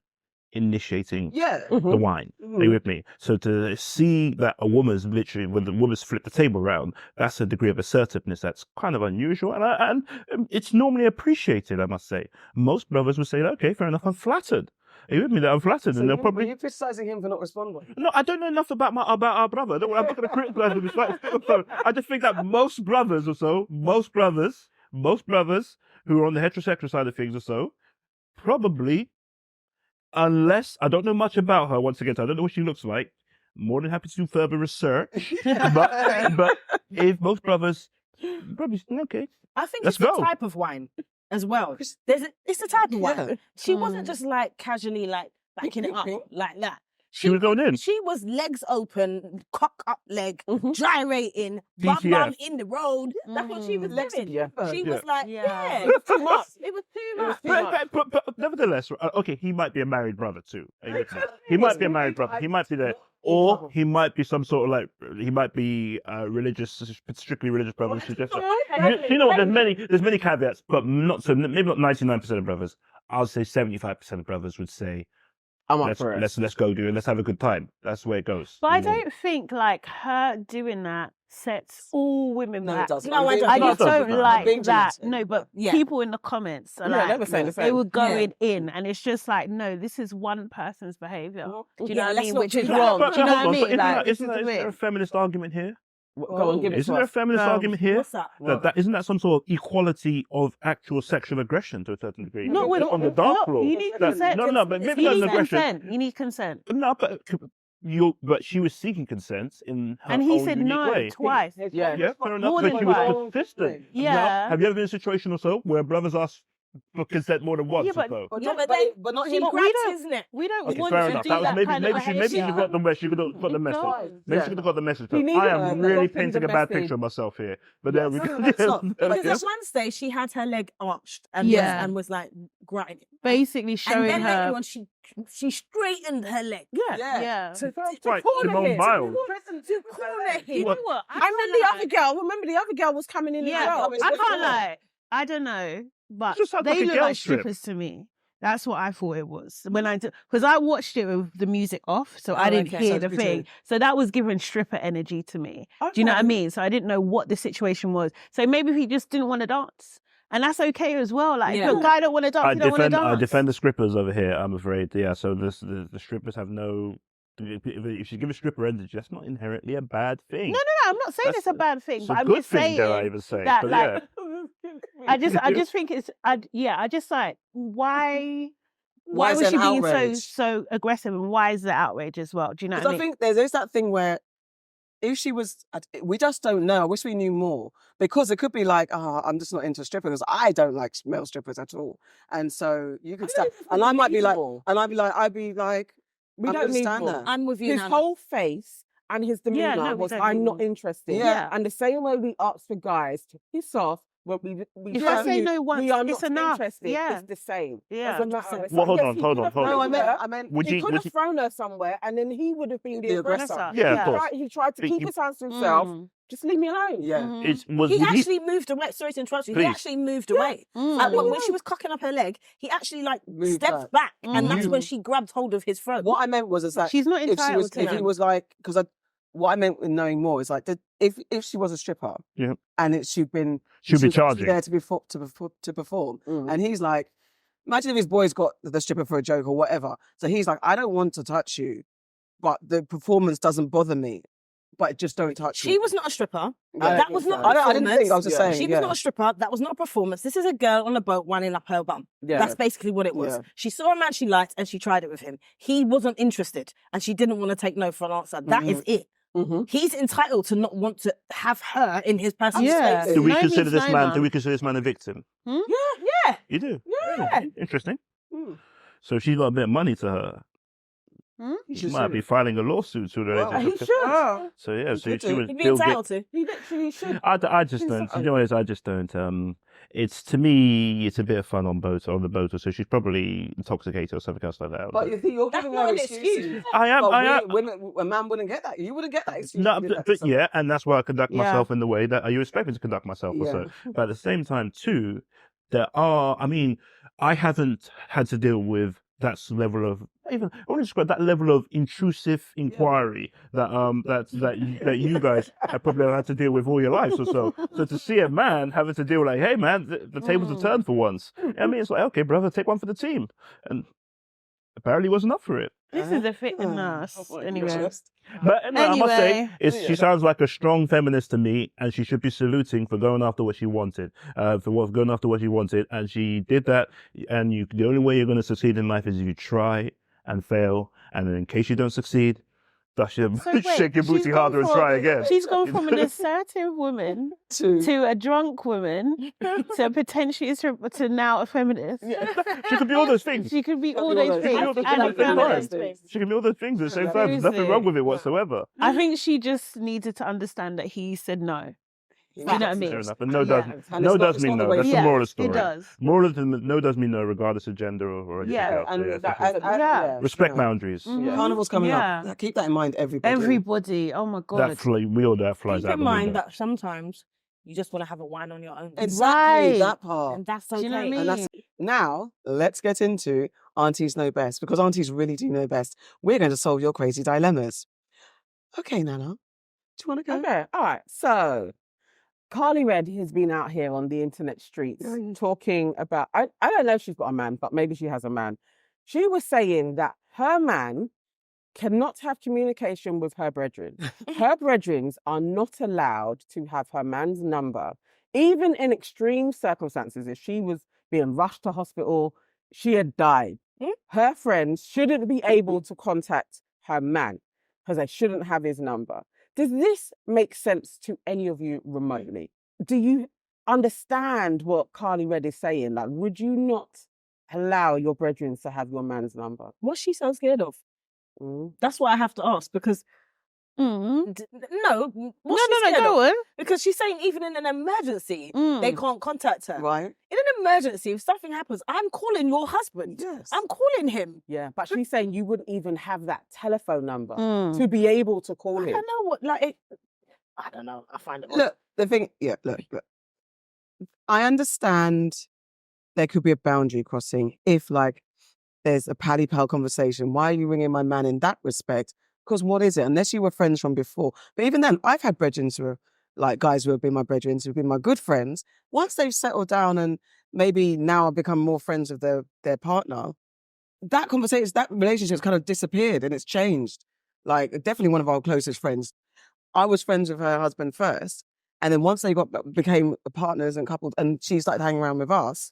initiating Yeah. the wine. Are you with me? So to see that a woman's literally, when the woman's flipped the table around, that's a degree of assertiveness that's kind of unusual, and it's normally appreciated, I must say. Most brothers would say, okay, fair enough, I'm flattered. Are you with me? That I'm flattered, and they'll Were probably. you criticizing him for not responding? No, I don't know enough about our brother. I'm not going to criticize him. It's like- I just think that most brothers who are on the heterosexual side of things or so, probably, unless I don't know much about her. Once again, I don't know what she looks like. More than happy to do further research. but if most brothers, probably okay. I think Let's it's the go. type of wine as well. It's the type of wine. Yeah. She wasn't just like casually like backing it up like that. She was going in. She was legs open, cock up leg, gyrating, bum DTF. bum in the road. That's what she was Legs doing. together. She Yeah. was like, Yeah. yeah, It was too much. it was too It was much. too much. But nevertheless, okay, he might be a married brother too. Are you with me? He might be a married brother. He might be there. Or he might be some sort of like, he might be religious, strictly religious brother. Which is just, you know what, there's many caveats, but not so, maybe not 99% of brothers. I'll say 75% of brothers would say, I'm up for it. let's go do it. Let's have a good time. That's the way it goes. But I don't think like her doing that sets all women No, it back. doesn't. No, I don't. I No, just it doesn't. don't I'm like being that. genuine. No, but Yeah. people in the comments are Yeah, like, they were saying the they same. were going in, and it's just like, no, this is one person's behavior. Do you know what I let's mean? not Which do is that. wrong. But Do you know hold what I on, mean? but Like, isn't there a feminist argument here? Go on, give it Isn't to there a us. feminist No. argument here? What's that? Isn't that some sort of equality of actual sexual aggression to a certain degree? Not with on the dance floor. You need That- consent. No, but maybe You not an need aggression. consent. You need consent. No, but she was seeking consent in her And he own said unique no way. twice. Yeah. Yeah, fair enough. More But than she was twice. persistent. Yeah. Now, have you ever been in a situation or so where brothers ask for consent more than once Yeah, but- or so? Yeah, but then but not she him. grabbed his neck. We don't Okay, want fair to enough. do That was that maybe kind of maybe she behavior. got the message. She got the message. No. Maybe Yeah. she could have got the message. He needed I to am let really them painting the a bad message. picture of myself here. But there we No, go. no, it's not. Because at one stage she had her leg arched and Yeah. was like grinding. Basically And showing then later her. on she straightened her leg. Yeah. Yeah. To Right, corner Simone him. Biles. To corner him. You know what? And then the other girl, remember the other girl was coming in Yeah, as well. I can't lie. I don't know, but Just sounds they like a look girl like strip. strippers to me. That's what I thought it was when I because I watched it with the music off, so I Oh, didn't okay. hear So the me thing. too. So that was giving stripper energy to me. Do you know what I mean? So I didn't know what the situation was. So maybe he just didn't want to dance, and that's okay as well. Like Yeah. if a guy don't want to dance, I he don't want to defend dance. the strippers over here. I'm afraid. Yeah. So the strippers have no. If you give a stripper energy, that's not inherently a bad thing. No, I'm not saying it's a bad thing, It's but a I'm good just thing, saying dare I even say? that But like yeah. I just think it's I just like why Why is was it she an being outrage? so aggressive, and why is the outrage as well? Do you know what Because I I mean? think there's that thing where if she was, we just don't know. I wish we knew more because it could be like, I'm just not into strippers. I don't like male strippers at all, and so you could start. And I might be like, I'd be like, we I don't need understand more. that. I'm with you, His Nana. whole face and his demeanor no, we was, don't I'm need not more. interested. Yeah. And the same way we ask for guys to piss off when we If tell I say you no once, we are it's not enough. interested, Yeah. it's the same. Yeah. Doesn't matter. It's Well, hold yes, on, he hold could on, have hold No, thrown on. her. I meant, Would He you? could Would have you thrown her somewhere, and then he would have been the The aggressor. aggressor. Yeah, of Yeah. course. He tried to But keep you- his hands to himself. Mm. Just leave me alone. yeah. Mhm. He would actually moved away. Sorry to interrupt you. He Please. actually moved away. Mm. When she was cocking up her leg, he actually like Moved stepped back, and that's Mhm. when she grabbed hold of his throat. What I meant was is that She's not if she entitled was, to if he that. was like, because what I meant with knowing more is like, if she was a stripper, Yeah. and she'd She'd be she was charging. there to perform, Mm. and he's like, imagine if his boy's got the stripper for a joke or whatever. So he's like, I don't want to touch you, but the performance doesn't bother me, but just don't touch She me. was not a stripper. Yeah. That was not. I didn't think. I was just Yeah. saying. She yeah. was not a stripper. That was not a performance. This is a girl on a boat winding up her bum. Yeah. That's basically what it was. Yeah. She saw a man she liked and she tried it with him. He wasn't interested and she didn't want to take no for an answer. That is it. Mhm. He's entitled to not want to have her in his personal Yeah. space. Do we No consider means this no, man? man. Do we consider this man a victim? Yeah. You do. Yeah. Interesting. Mm. So if she's got a bit of money to her. She might be filing a lawsuit to the Well, He relationship. should. So yeah, He so could she do. would He'd be still get. entitled to. He literally should. I just don't. You know what it is? I just don't. It's to me, it's a bit of fun on the boat. So she's probably intoxicated or something else like that. But you think you're That's giving not her an excuses. excuse. I am. But a man wouldn't get that. You wouldn't get that excuse. No, if you did that but to yeah, and that's why I conduct Yeah. myself in the way that you expect me to conduct myself also. But at the same time, too, I mean, I haven't had to deal with that level of I want to describe that level of intrusive inquiry that you guys have probably had to deal with all your lives or so. So to see a man having to deal like, hey man, the tables are turned for once. I mean, it's like, okay, brother, take one for the team, and apparently he wasn't up for it. This is a fit in us. Anyway. But anyway, I must say, Anyway. she sounds like a strong feminist to me, and she should be saluting for going after what she wanted, going after what she wanted, and she did that. And the only way you're going to succeed in life is if you try and fail, and then in case you don't succeed, dust your, So wait, shake your she's booty gone harder and from- try again. She's gone from an assertive woman to a drunk woman to potentially to now a feminist. She could be all those things. She could be all be all those those things things. and a She could be all those feminist. She can be all those things at the same time. There's nothing wrong with it whatsoever. I think she just needed to understand that he said no. You know what I mean? Fair enough. And no Yeah. does And no it's not- does it's mean not the no. way That's you- the moral of the story. It does. Moral of the no does mean no, regardless of gender or anything Yeah, else. And So, that, yeah, so Yeah. respect boundaries. Mhm. Carnival's coming Yeah. up. Keep that in mind, everybody. Everybody. Oh my That god. we all that flies Keep out in the mind window. that sometimes you just want to have a wine on your own. Exactly Right. that part. And that's Do okay. you know what I mean? And that's now. Let's get into aunties know best, because aunties really do know best. We're going to solve your crazy dilemmas. Okay, Nana, do you want to go? Okay, all right. So, Carly Red has been out here on the internet streets talking about. I don't know if she's got a man, but maybe she has a man. She was saying that her man cannot have communication with her brethren. Her brethren are not allowed to have her man's number, even in extreme circumstances. If she was being rushed to hospital, she had died. Her friends shouldn't be able to contact her man because they shouldn't have his number. Does this make sense to any of you remotely? Do you understand what Carly Red is saying? Like, would you not allow your brethren to have your man's number? What's she so scared of? Mm. That's what I have to ask, because Mm. no, what's she No, scared of? go on. Because she's saying even in an emergency, they Mm. can't contact her. Right? In an emergency, if something happens, I'm calling your husband. Yes. I'm calling him. Yeah, but she's saying you wouldn't even have that telephone number Mm. to be able to call I him. don't know what, I don't know. I find it odd. Look, the thing. Yeah, look. I understand there could be a boundary crossing if, like, there's a pally pal conversation. Why are you ringing my man in that respect? Because what is it? Unless you were friends from before. But even then, I've had brethren who are like guys who have been my brethren, who've been my good friends. Once they've settled down and maybe now have become more friends with their partner, that conversation, that relationship's kind of disappeared and it's changed. Like, definitely one of our closest friends. I was friends with her husband first. And then once they became partners and couples and she started hanging around with us,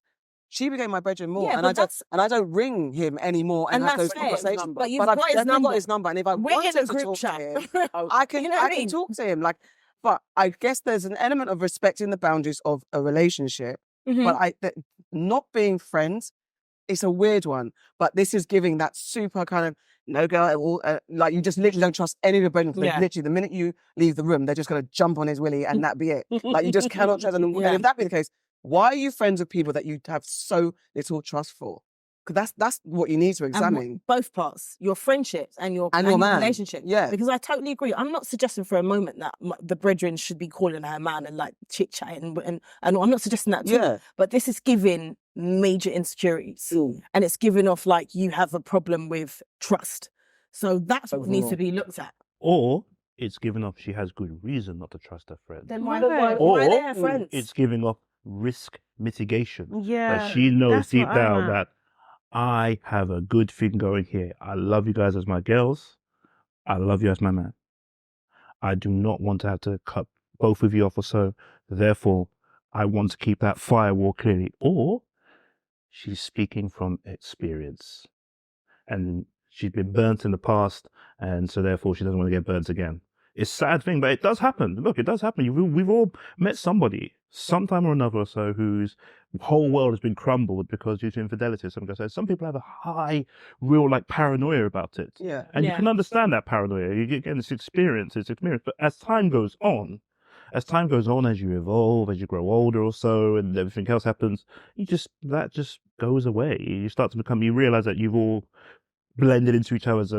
she became my brethren more. Yeah, and, but I don't ring him anymore and, And have those that's fair, conversations. but you've I've got his definitely number. got his number. And if I We're wanted in a to group talk chat. to him, I can, You know what I I can mean? talk to him. Like, but I guess there's an element of respecting the boundaries of a relationship. Mhm. But not being friends, it's a weird one. But this is giving that super kind of no girl, like you just literally don't trust any of your brethren. Yeah. Literally, the minute you leave the room, they're just going to jump on his willy and that be it. Like you just cannot trust them. Yeah. And if that be the case, why are you friends with people that you have so little trust for? Because that's what you need to examine. Both parts, your friendships and your And your man. relationship. Yeah. Because I totally agree. I'm not suggesting for a moment that the brethren should be calling her man and like chit chatting, and I'm not suggesting that too. Yeah. But this is giving major insecurities, and it's giving off like you have a problem with trust. So that's what needs to be looked at. Or it's giving off she has good reason not to trust her friend. Then why- why Or they're her friends? it's giving off risk mitigation. Yeah. That she knows that's deep what I'm down at. that I have a good thing going here. I love you guys as my girls. I love you as my man. I do not want to have to cut both of you off or so. Therefore, I want to keep that firewall clearly. Or she's speaking from experience. And she's been burnt in the past, and so therefore she doesn't want to get burnt again. It's a sad thing, but it does happen. Look, it does happen. We've all met somebody sometime or another or so whose whole world has been crumbled because due to infidelity or something. So some people have a high, real like paranoia about it. Yeah. And you Yeah. can understand that paranoia. You get this experience. But as time goes on, as you evolve, as you grow older or so, and everything else happens, that just goes away. You start to you realize that you've all blended into each other as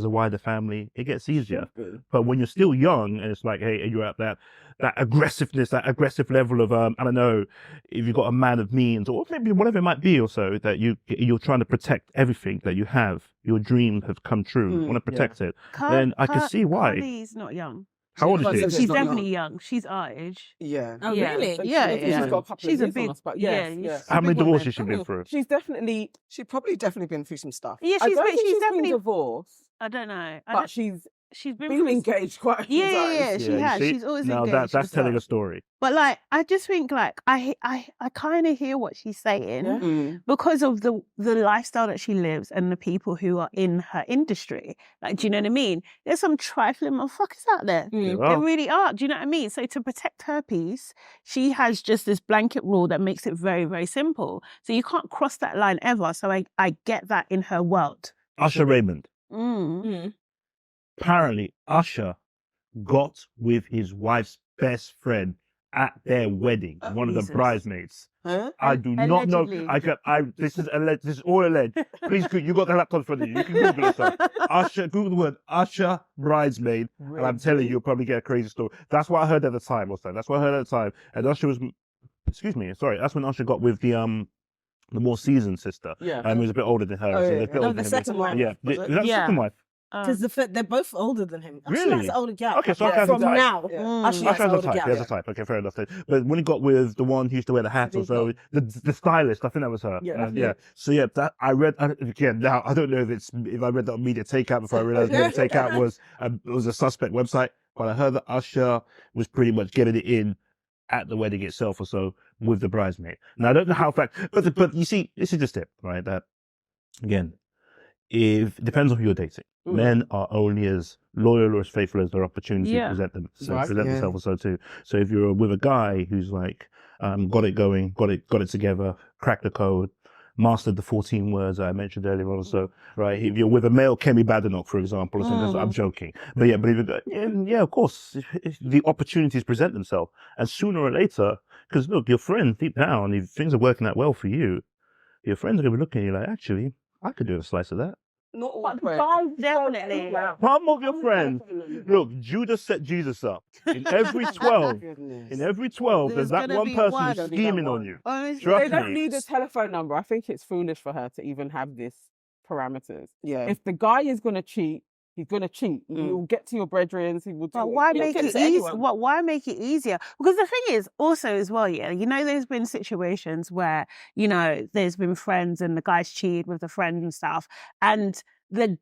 a wider family. It gets easier. But when you're still young and it's like, hey, and you're at that aggressiveness, that aggressive level of I don't know, if you've got a man of means or maybe whatever it might be or so, that you're trying to protect everything that you have, your dream have come true, you want to protect it, then I can see why. Carly's not young. How old is she? She's She's not definitely young. She's our age. Yeah. Oh, Yeah. really? Yeah, She's yeah. got a couple She's of a years big- on us, but yeah, yes, you- yes. How many big woman. divorces she been through? She's definitely. She probably definitely been through some stuff. Yeah, I she's don't think she's been definitely. divorced, I don't know. but she's She's been been engaged quite a few Yeah, times. yeah, she you has. see? She's always Now engaged. that's and telling a stuff. story. But like, I just think like I kind of hear what she's saying Yeah. Mm. because of the lifestyle that she lives and the people who are in her industry. Like, do you know what I mean? There's some trifling motherfuckers out there. There They are. really are. Do you know what I mean? So to protect her peace, she has just this blanket rule that makes it very, very simple. So you can't cross that line ever. So I get that in her world. Usher Raymond. Mm. Apparently, Usher got with his wife's best friend at their wedding, one of the Jesus. bridesmaids. Huh? I do not know. Allegedly. This is all alleged. Please, you got the laptop in front of you. You can Google it. So. Usher, Google the word Usher bridesmaid, and I'm telling you, you'll probably get a crazy story. That's what I heard at the time. Also, that's what I heard at the time. And Usher was, excuse me, sorry. That's when Usher got with the more seasoned sister. Yeah. Who was a bit older than her. Oh, so yeah, they're a bit yeah. No, older the than second him. one. Yeah, Was is it? that the Yeah. second wife? Because they're both older than him. Usher Really? likes an older gal. Okay, so Yeah, Usher has From a type. now, Yeah. Usher likes Usher an has a older type. gal. He has a type. Okay, fair enough. But when he got with the one who used to wear the hat or so, the stylist, I think that was her. Yeah, Yeah. So yeah, that I read again. Now I don't know if I read that on Media Takeout before I realized Media Takeout was a suspect website, but I heard that Usher was pretty much getting it in at the wedding itself or so with the bridesmaid. Now I don't know how fact, but you see, this is just it, right? That again, if it depends on who you're dating. Men are only as loyal or as faithful as their opportunities Yeah. present Right. themselves or so too. So if you're with a guy who's like, got it going, got it together, cracked the code, mastered the 14 words I mentioned earlier on, so right. If you're with a male Kemi Badenoch, for example, or something, I'm joking, but yeah, yeah, of course, if the opportunities present themselves, and sooner or later, because look, your friend deep down, if things are working out well for you, your friends are gonna be looking at you like, actually, I could do a slice of that. Not all But friends. guys Definitely. Some of your friends. Look, Judas set Jesus up. In every 12, there's There's that gonna one be person one. who's scheming on you. Honestly, Trust They don't me. need a telephone number. I think it's foolish for her to even have this parameters. Yeah. If the guy is going to cheat, he's going to cheat. He'll get to your brethren. He will do But it. why He'll make get it to easy? anyone. Why make it easier? Because the thing is, also as well, yeah, you know, there's been situations where, you know, there's been friends and the guy's cheated with the friend and stuff, and the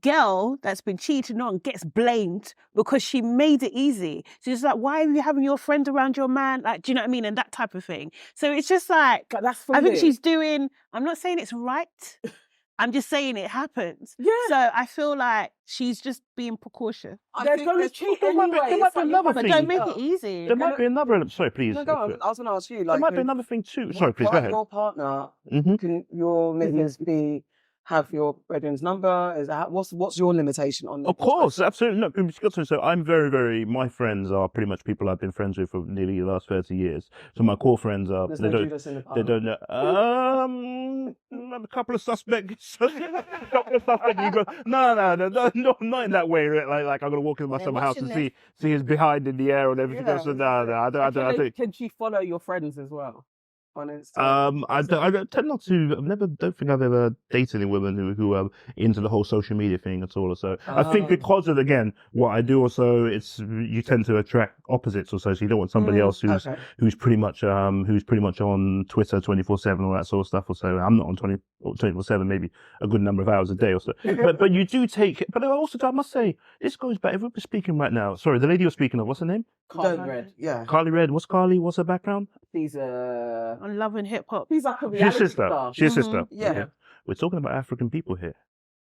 girl that's been cheated on gets blamed because she made it easy. So it's like, why are you having your friend around your man? Like, do you know what I mean? And that type of thing. So it's just like, But that's I think foolish. she's doing. I'm not saying it's right. I'm just saying it happens. Yeah. So I feel like she's just being precautious. They're going to cheat there might be- anyway. there might It's be like another you're But thing. don't make it easy. There might be another. Sorry, please. No, go on. I was going to ask you. There Like, might be another thing too. Sorry, please go ahead. Your partner, Mhm. can your missus have your brethren's number? Is that what's your limitation on? Of course, absolutely. No, it's got to- so I'm very, very. My friends are pretty much people I've been friends with for nearly the last 30 years. So my core friends are. There's They no don't. Judas in the They partner. don't know. A couple of suspects. a couple of suspects. You go, no, not in that way. Like I'm gonna walk into my They're summer house and watching see his behind in the air and everything Yeah. else. So, no, I think. Can she follow your friends as well? On Insta. I don't tend not to. Don't think I've ever dated any women who are into the whole social media thing at all. So I think because of again what I do also, it's you tend to attract opposites also. So you don't want somebody else who's pretty much on Twitter 24/7 all that sort of stuff. Or so I'm not on 24/7, maybe a good number of hours a day or so. but you do take. But I must say this goes back. If we're speaking right now, sorry, the lady you're speaking of, what's her name? Don't Red. Yeah. Carly Red. What's Carly? What's her background? She's On Love and Hip Hop. She's like a She's a reality sister. star. She's a sister. Yeah. We're talking about African people here.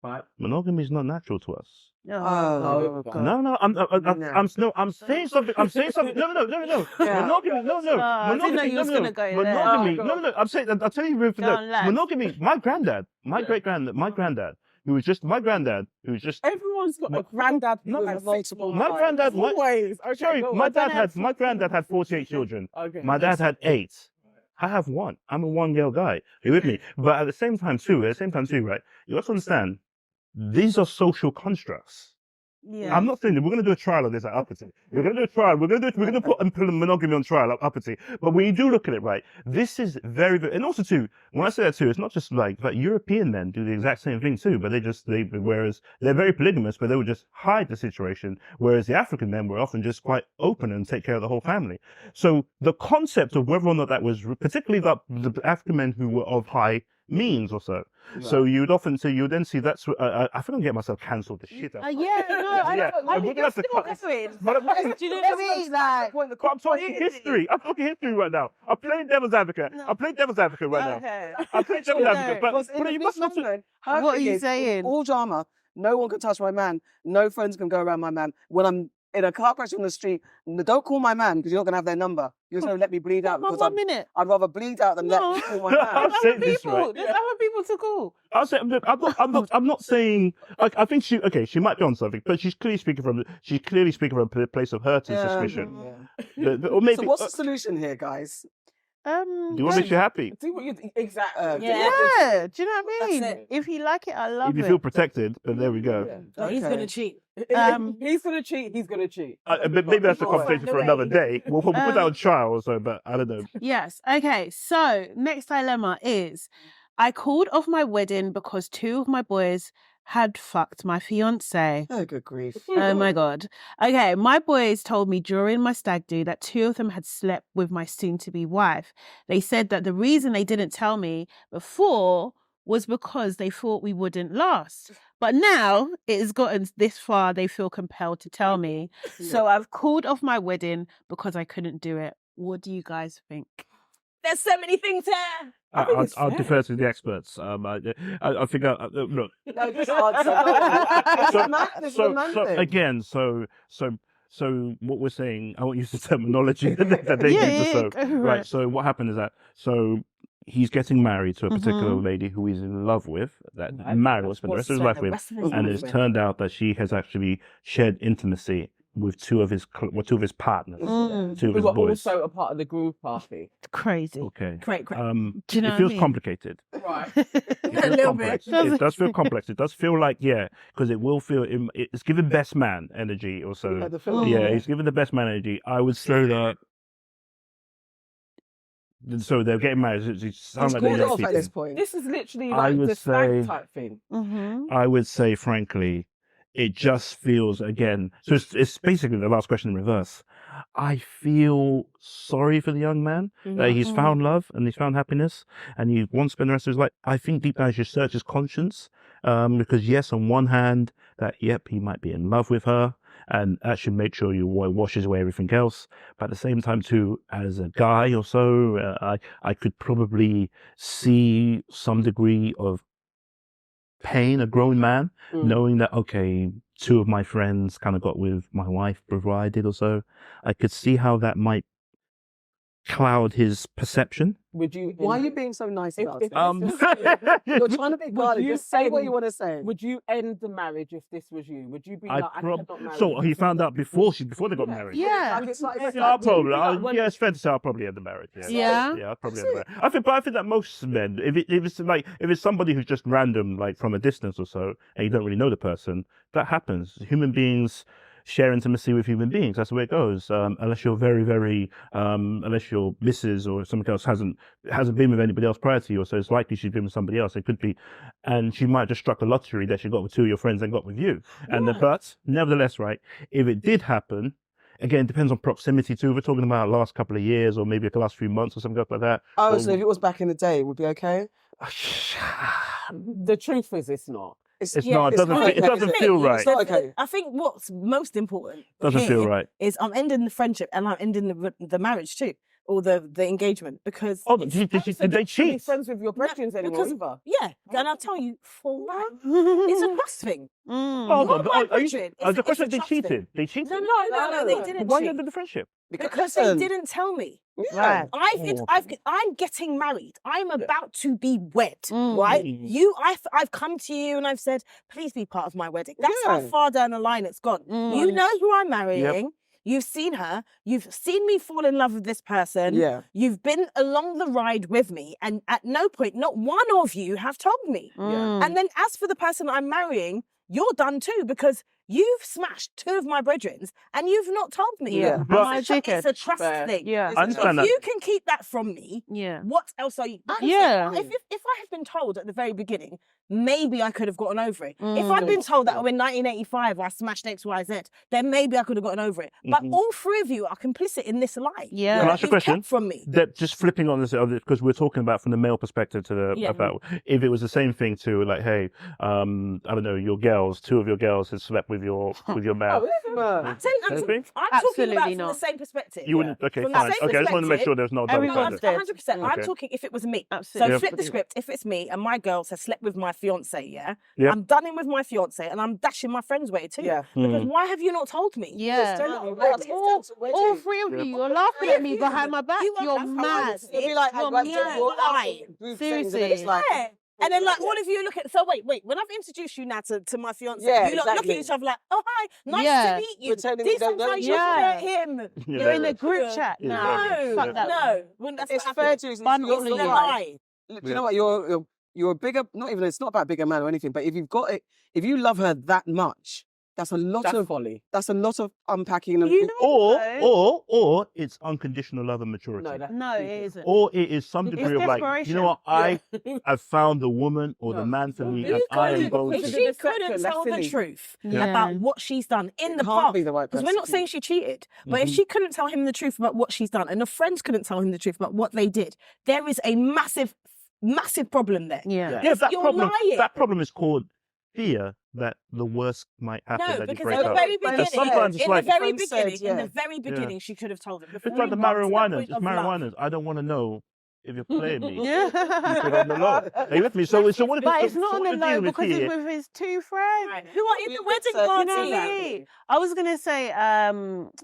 Right. Monogamy is not natural to us. Oh, God. God. No, I'm saying something. I'm saying something. No. Yeah. Monogamy, no. I didn't know you was gonna go there. Monogamy, Oh, no. I'll tell you, Ruth, Go on, lads. monogamy. My granddad, my granddad, who was just Everyone's got a granddad. No, with multiple. my granddad. Always. Okay, Sorry, go my on. granddad had 48 children. Okay. My dad had 8. I have 1. I'm a 1-girl guy. Are you with me? But at the same time too, right? You have to understand, these are social constructs. Yeah. I'm not saying that we're going to do a trial of this at Uppity. We're going to do a trial. We're going to put monogamy on trial at Uppity. But when you do look at it, right, this is very, very, and also too, when I say that too, it's not just like that European men do the exact same thing too, but whereas they're very polygamous, but they would just hide the situation, whereas the African men were often just quite open and take care of the whole family. So the concept of whether or not that was, particularly the African men who were of high means or so. Right. So you would then see that's, I think I'm getting myself cancelled the shit out. Yeah, no, I Yeah, know. I we're think gonna have to you're cut- still going. But Do you know what I mean? Like, I'm talking history. I'm talking history right now. I'm playing devil's advocate. No. I'm playing devil's advocate right now. okay. I'm playing devil's No. advocate. But, Because in but you this must not. moment, her What are thing you is, saying? all drama. No one can touch my man. No friends can go around my man. When I'm in a car crash on the street, don't call my man because you're not going to have their number. You're just going to let me bleed out because 1 minute. I'd rather bleed out than No. let call my man. I'm saying this right. There's other people to call. I'm not saying. I think she might be on something, but she's clearly speaking from a place of hurt and suspicion. Or maybe. So what's the solution here, guys? Do you want to make you happy? Do what you exactly. Yeah, do you know what I mean? That's it. If you like it, I love If you it. feel protected, but there we go. Oh, he's Okay. gonna cheat. He's gonna cheat. He's gonna cheat. But maybe that's a Boy. conversation for another day. We'll put that on trial or so, but I don't know. Yes. Okay. So next dilemma is I called off my wedding because 2 of my boys had fucked my fiance. Oh, good grief. Oh my God. Okay. My boys told me during my stag do that 2 of them had slept with my soon to be wife. They said that the reason they didn't tell me before was because they thought we wouldn't last. But now it has gotten this far, they feel compelled to tell me. So I've called off my wedding because I couldn't do it. What do you guys think? There's so many things here. I think it's I'll fair. defer to the experts. I think look. No, just answer. This is a man thing. Again, so what we're saying, I won't use the terminology that they use. So go for right. it. So what happened is that he's getting married to a particular Mhm. lady who he's in love with, that Right. married will spend the rest of his life with, and it's turned out that she has actually shared intimacy with 2 of his partners, Mm. 2 of We his were boys. also a part of the groove party. Crazy. Okay. Great. Do you know It what I feels mean? complicated. Right. It A feels little complex. bit. It does feel complex. It does feel like, because it will feel, it's giving best man energy or so. Yeah, the film. Yeah, he's giving the best man energy. I would say that. So they're getting married. It sounds He's like they're called off young at this people. point. This is literally I like would the stag say- type thing. Mm-hmm. I would say, frankly, it just feels again. So it's basically the last question in reverse. I feel sorry for the young man that he's found love and he's found happiness and he wants to spend the rest of his life. I think deep down he should search his conscience, because yes, on one hand, that he might be in love with her, and that should make sure you washes away everything else. But at the same time, too, as a guy or so, I could probably see some degree of pain, a grown man, knowing that, okay, 2 of my friends kind of got with my wife before I did or so. I could see how that might cloud his perception. Would you? Why are you being so nice about it? Just- You're trying to be guarded. you Just say what end- you want to say. Would you end the marriage if this was you? Would you be like, I cannot marry So you? he found out before they got married. Yeah. Like, it's like- Yeah, I'll probably. Would you be like, Yeah, it's fair to say I'll probably end the marriage. Yeah, Yeah? yeah, I'll probably end the marriage. I think that most men, if it's somebody who's just random, like from a distance or so, and you don't really know the person, that happens. Human beings share intimacy with human beings. That's the way it goes. Unless you're very, very, unless your missus or somebody else hasn't been with anybody else prior to you, so it's likely she's been with somebody else. It could be, and she might have just struck the lottery that she got with 2 of your friends and got with you. But nevertheless, right, if it did happen, again, it depends on proximity too. We're talking about last couple of years or maybe the last few months or something like that. Oh, so if it was back in the day, it would be okay? The truth is, it's not. It's not. It doesn't. not It doesn't feel right. It's not okay. I think what's most important Doesn't feel here right. is I'm ending the friendship and I'm ending the marriage too. or the engagement because Oh, did they Be cheat? friends with your brethren anymore because- either. yeah, and I'll tell you for that. It's a trust thing. Hold Not on, my are you, brethren, it's the a question is they trust thing. cheated. They cheated. No, they didn't Why cheat. ended the friendship? Because they didn't tell me. Yeah. I'm getting married. I'm about to be wed, Mm. right? Mm. I've come to you and I've said, please be part of my wedding. That's how Yeah. far down the line it's gone. Mm. You know who I'm marrying. You've seen her. You've seen me fall in love with this person. Yeah. You've been along the ride with me, and at no point, not one of you have told me. Mm. And then as for the person I'm marrying, you're done too because you've smashed two of my brethren and you've not told me. Yeah. But- It's a trust Fair. thing. Yeah. I understand If that. you can keep that from me, Yeah. what else are you? Because Yeah. If I had been told at the very beginning, maybe I could have gotten over it. If Mm. I'd been told that in 1985 I smashed XYZ, then maybe I could have gotten over it. But Mhm. all three of you are complicit in this lie. Yeah. Can I that ask you a you've question? kept from me. That just flipping on this because we're talking about from the male perspective to the Yeah. about if it was the same thing to like, hey, I don't know, your girls, two of your girls had slept with your man. I'm talking Anything? about Absolutely from not. the same perspective. You wouldn't. Okay, From the fine. same Okay, I just want to make sure there's no double Everyone's standard. dead. 100%. I'm Okay. talking if it was me. Absolutely. So flip the script. If it's me and my girls have slept with my fiance, yeah, Yeah. I'm done in with my fiance and I'm dashing my friend's way too. Yeah. Because Mm. why have you not told me? Yeah. All All three of you, you're laughing at me behind my back. You are- You're that's how I mad. see It'd be like, You're like, mad. you're Lie. group Seriously. settings, and it's like, Yeah. And then like all of you look at when I've introduced you now to my fiance, Yeah, you lot look exactly. at each other like, oh hi, nice Yeah. to meet you. Pretending we These don't know sometimes each you other. hurt him. You're in a group Yeah. chat Yeah. now. No, Fuck that. no. When that's it's what fair happened. to it's Bun your all of It's a you. lie. Do you know what? You're a bigger. Not even. It's not about bigger man or anything. But if you've got it, if you love her that much, that's a lot That's of folly. that's a lot of unpacking. And You know, Or it's unconditional love and maturity. No, that's no, it isn't. Or it is some It's degree of like, you know what, I have found the woman or the No. man for me, You and I am couldn't- going If Because to. of she the deception, couldn't that's tell the silly. truth Yeah. about what she's done in the can't past, be the right because person. we're not saying she cheated, but if Mhm. she couldn't tell him the truth about what she's done, and the friends couldn't tell him the truth about what they did, there is a massive problem there. Yeah. Yeah, that You're problem. lying. That problem is called fear that the worst might happen. No, that you because break in the up. very But beginning, sometimes it's in like- the very Friends said, beginning, in yeah. the very beginning, she could have told him. It's Before like we the got to that marijuanas. point It's of love. marijuanas. I don't want to know if you're playing me. Yeah. Keep it on the low. Are you with me? So what? But it's not on the what low you're dealing with because here- it's with his two friends. Right. Who are in the wedding said- You know party? me. I was gonna say,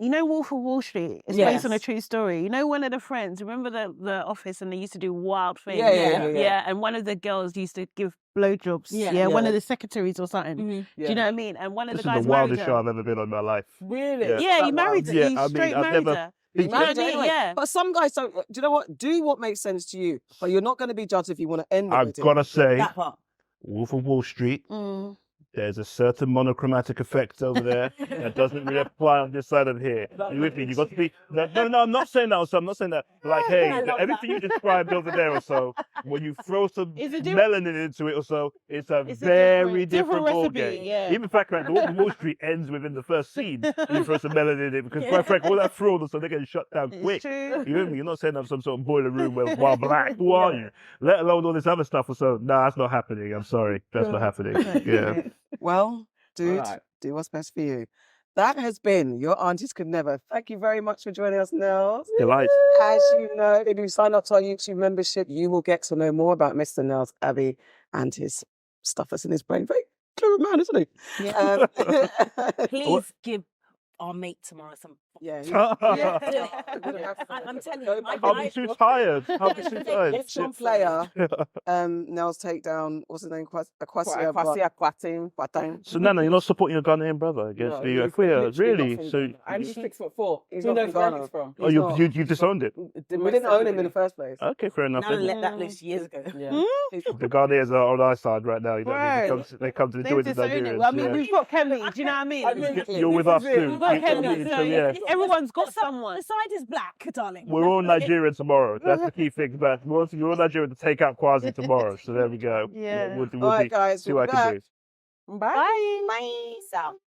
you know, Wolf of Wall Street. It's Yes. based on a true story. You know, one of the friends. Remember the office, and they used to do wild things. Yeah. And one of the girls used to give blowjobs. Yeah. Yeah. One Yeah. of the secretaries or something. Mhm. Do you know what I mean? And one of This the is guys the wildest married show her. I've ever been on in my life. Really? Yeah. Yeah, he That married her. wild. He Yeah, I mean, straight I've married never- her. You You know what I married her mean? anyway. Yeah. But some guys don't. Do you know what? Do what makes sense to you. But you're not going to be judged if you want to end the I've wedding. gotta say, That part. Wolf of Wall Street. Mm. There's a certain monochromatic effect over there that doesn't really apply on this side of here. Are you with me? You got to be. No, I'm not saying that. Also, I'm not saying that. Like, hey, I love everything you described over there, or so, when you throw some It's a different- melanin into it, or so, it's a It's a very different ball recipe, game. yeah. Even the fact that the Wolf of Wall Street ends within the first scene, you throw some melanin in it because, quite frankly, all that fraud, so they're getting shut down It's quick. true. You with me? You're not setting up some sort of boiler room while black. Who are you? Let alone all this other stuff, or so. Nah, that's not happening. I'm sorry, that's not happening. Yeah. Well, dude, Alright. do what's best for you. That has been Your Aunties Could Never. Thank you very much for joining us, Nels. Delight. As you know, if you sign up to our YouTube membership, you will get to know more about Mr. Nels Abbey and his stuff that's in his brain. Very clever man, isn't he? Yeah. Please give our mate tomorrow some. Yeah. I'm telling you, I'll be too tired. I'll be too tired. It's one player. Nels takedown. What's his name? Aquasia. Kwasi Akwatin. Batain. So, Nana, you're not supporting your Ghanaian brother against the Akia, really? So, And he's 6'4". He's Who not knows from where Ghana. he's from? oh, you disowned it. We didn't own him in the first place. Okay, fair enough. Nana Then. let that loose years ago. Yeah. The Ghanaians are on our side right now. You know what I mean? Right. They come to the They've joy of the disowned it. Nigerians. Well, I mean, yeah. we've got KEMI. Do you know what I mean? You're with us too. We've got You know what I KEMI. mean? So So, yeah. everyone's got The someone. side is black, darling. We're all Nigerian tomorrow. That's the key thing. But you're all Nigerian to take out Kwasi tomorrow. So there we go. Yeah. We'll All right, guys. see we'll what be I can back. do. Bye. Bye. So.